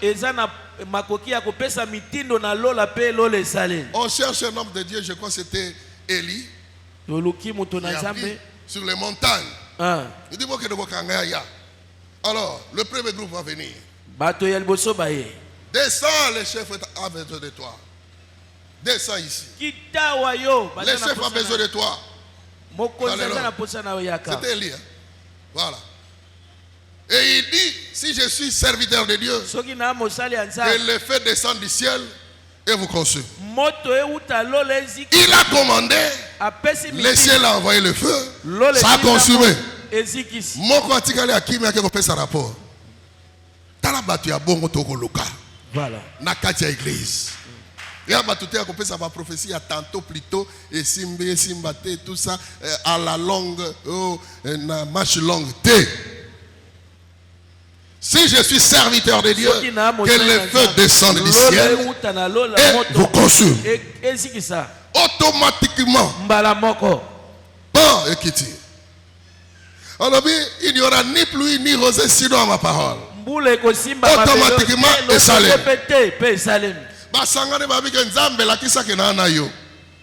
On cherche un homme de Dieu, je crois que c'était Élie, qui a pris sur les montagnes. Il dit alors, le premier groupe va venir. Descends, le chef a besoin de toi. Descends ici. Le chef a besoin de toi. C'était Élie. Voilà. Et il dit, si je suis serviteur de Dieu, que le feu descend du ciel et vous consume. Il a commandé, le ciel a envoyé le feu, ça a consumé. Moko atikali akimi ake kopesa rapport. Tala batu ya bongo toko luka. Voilà. Na kati ya église. Ya batu te akopesa ba prophétie à tantôt plutôt et simbate tout ça à la longue na marche longue te. Si je suis serviteur de Dieu, que le feu descende du ciel et vous consume. Automatiquement. Bon, écoutez. Alors, il n'y aura ni pluie ni rosée sinon à ma parole. Automatiquement, et salem. Basangane babike nzambe la kisa ke na yo.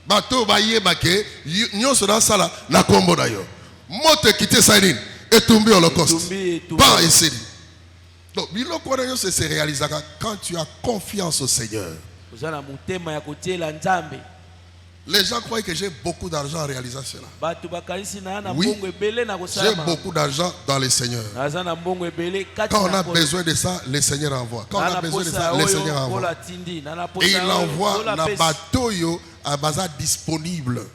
Bato bayeba ke nyonso na sala na kombo na yo. Moto kité saline et tomber holocauste. Pas ici. Donc, se réalise quand tu as confiance au Seigneur. Les gens croient que j'ai beaucoup d'argent en réalisant cela. Oui, j'ai beaucoup d'argent dans le Seigneur. Quand on a besoin de ça, le Seigneur envoie. Quand on a besoin de ça, le Seigneur envoie. Et il envoie na bateau yo à bazar disponible.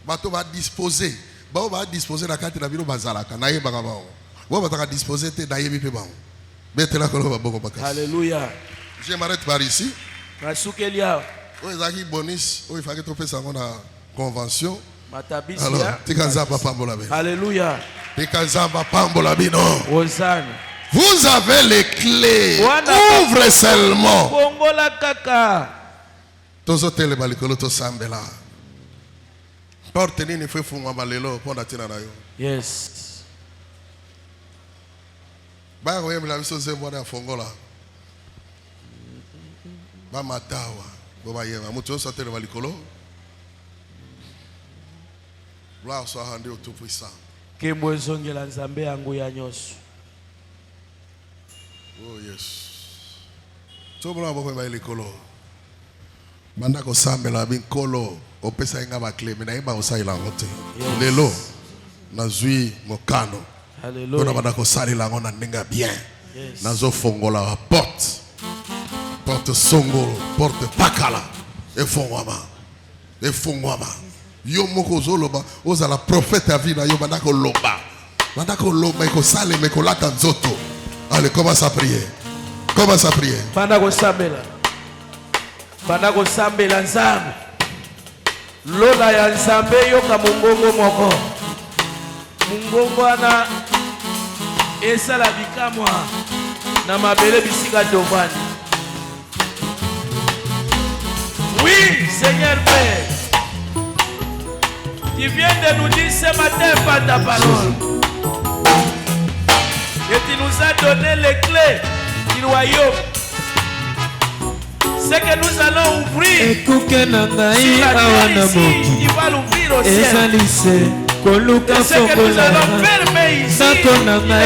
Bateau va disposer. Ba va disposer la carte na bino bazalaka na yeba ka ba. Ba va disposer te na yebi pe ba. Alléluia. Je m'arrête par ici. Bonus, il faut que tu fasses une convention. Alléluia. Vous avez les clés. Ouvre seulement. Yes. Ba ngoye mla biso zembo na fongola. Ba matawa, bo ba yema mutu sotele balikolo. Gloire soit rendue au Tout-Puissant. Kembo zongela nzambe yangu ya nyoso. Oh yes. Tobona boko ba likolo. Banda ko sambela binkolo opesa inga ba clé mina imba osaila ngote. Lelo nazui mokano. Alléluia. Bien. Nazo fongola porte. Porte songolo, porte pakala. Et fongwama. Yo moko zoloba, oza la prophète avina yo bandako loba. Allez, commence à prier. Commence à prier. Pendant sambela nzambe. Lola ya nzambe yoka mungongo moko. Mungongo ana esala bikamwa na mabele bisika tovani. Oui, Seigneur Père. Tu viens de nous dire ce matin par ta parole. Et tu nous as donné les clés du royaume. C'est que nous allons ouvrir. Sur la terre ici, il va l'ouvrir au ciel. Et c'est que nous allons fermer ici. Et fermer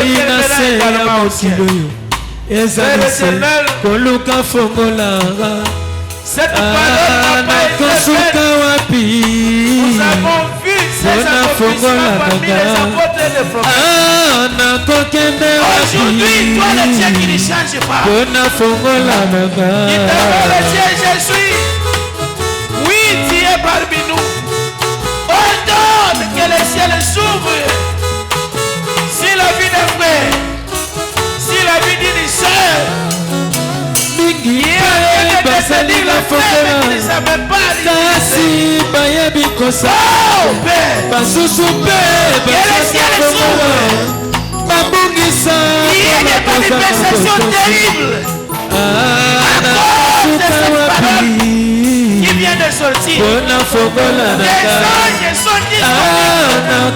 également au ciel. Père éternel, cette parole n'a pas été faite. Nous avons vu ces accomplissements parmi les apôtres et les prophètes. Aujourd'hui, toi le Dieu qui ne change pas. Qui t'appelle le Dieu Jésus. Oui, tu es parmi nous. Ordonne que le ciel s'ouvre. Si la vie d'un frère, si la vie d'une soeur, qui vient de sortir. Les anges sont disponibles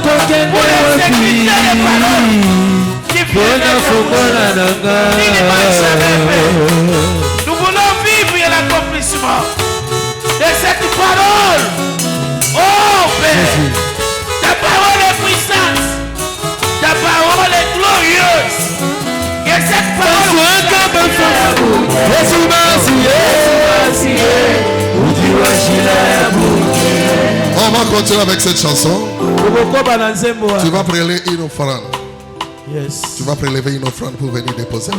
pour exécuter les paroles qui viennent de nous voulons vivre l'accomplissement de cette parole. Oh Père, ta parole est puissante, ta parole est glorieuse. Que cette parole on va continuer avec cette chanson. Tu vas prélever une offrande. Yes. Tu vas prélever une offrande pour venir déposer.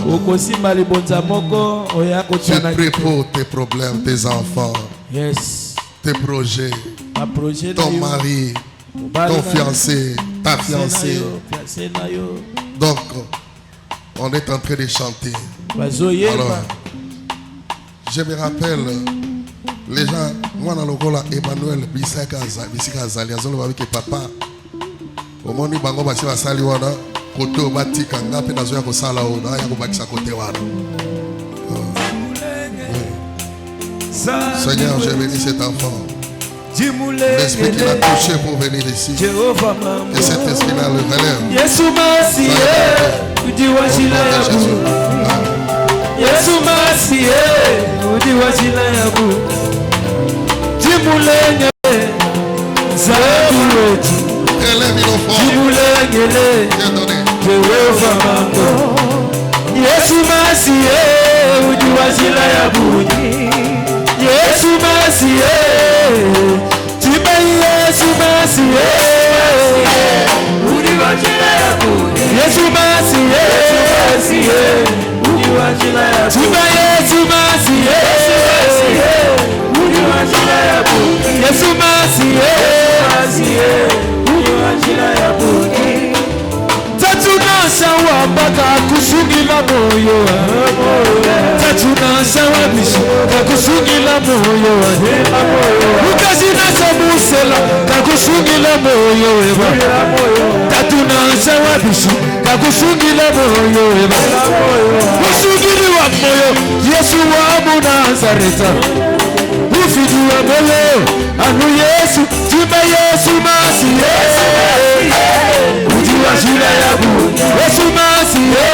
Tu pries pour tes problèmes, tes enfants, yes, tes projets, ton mari, ton fiancé, ta fiancée. Donc, on est en train de chanter. Alors, je me rappelle, les gens, moi dans le Gola, Emmanuel Bisaka Azali, avec papa, au moment où Bango Basi va saluer, côté au bâti, quand on a fait nazo ya ko sala o, na ya ko bakisa côté wana. Seigneur, j'ai béni cet enfant. L'esprit qui l'a touché pour venir ici. Que cet esprit-là le relève. Jésus Massie, relève une offrande. Viens donner. Yesu Masiye, udiwazila ya buni. Yesu Masiye, tiba Yesu Masiye, udiwazila ya buni. Yesu Masiye, udiwazila ya buni. Tiba Yesu Masiye, udiwazila ya buni. Yesu Masiye, udiwazila ya buni. Sawa baka kusungila moyo tatuna sawa bishi kakusungila moyo ukazina sabusela kakusungila moyo tatuna sawa bishi kakusungila moyo kusungili wa moyo Yesu wa Nazareta ufidi wa moyo anu Yesu tiba Yesu Masiye ujiwa shila ya bu Yesu Masiye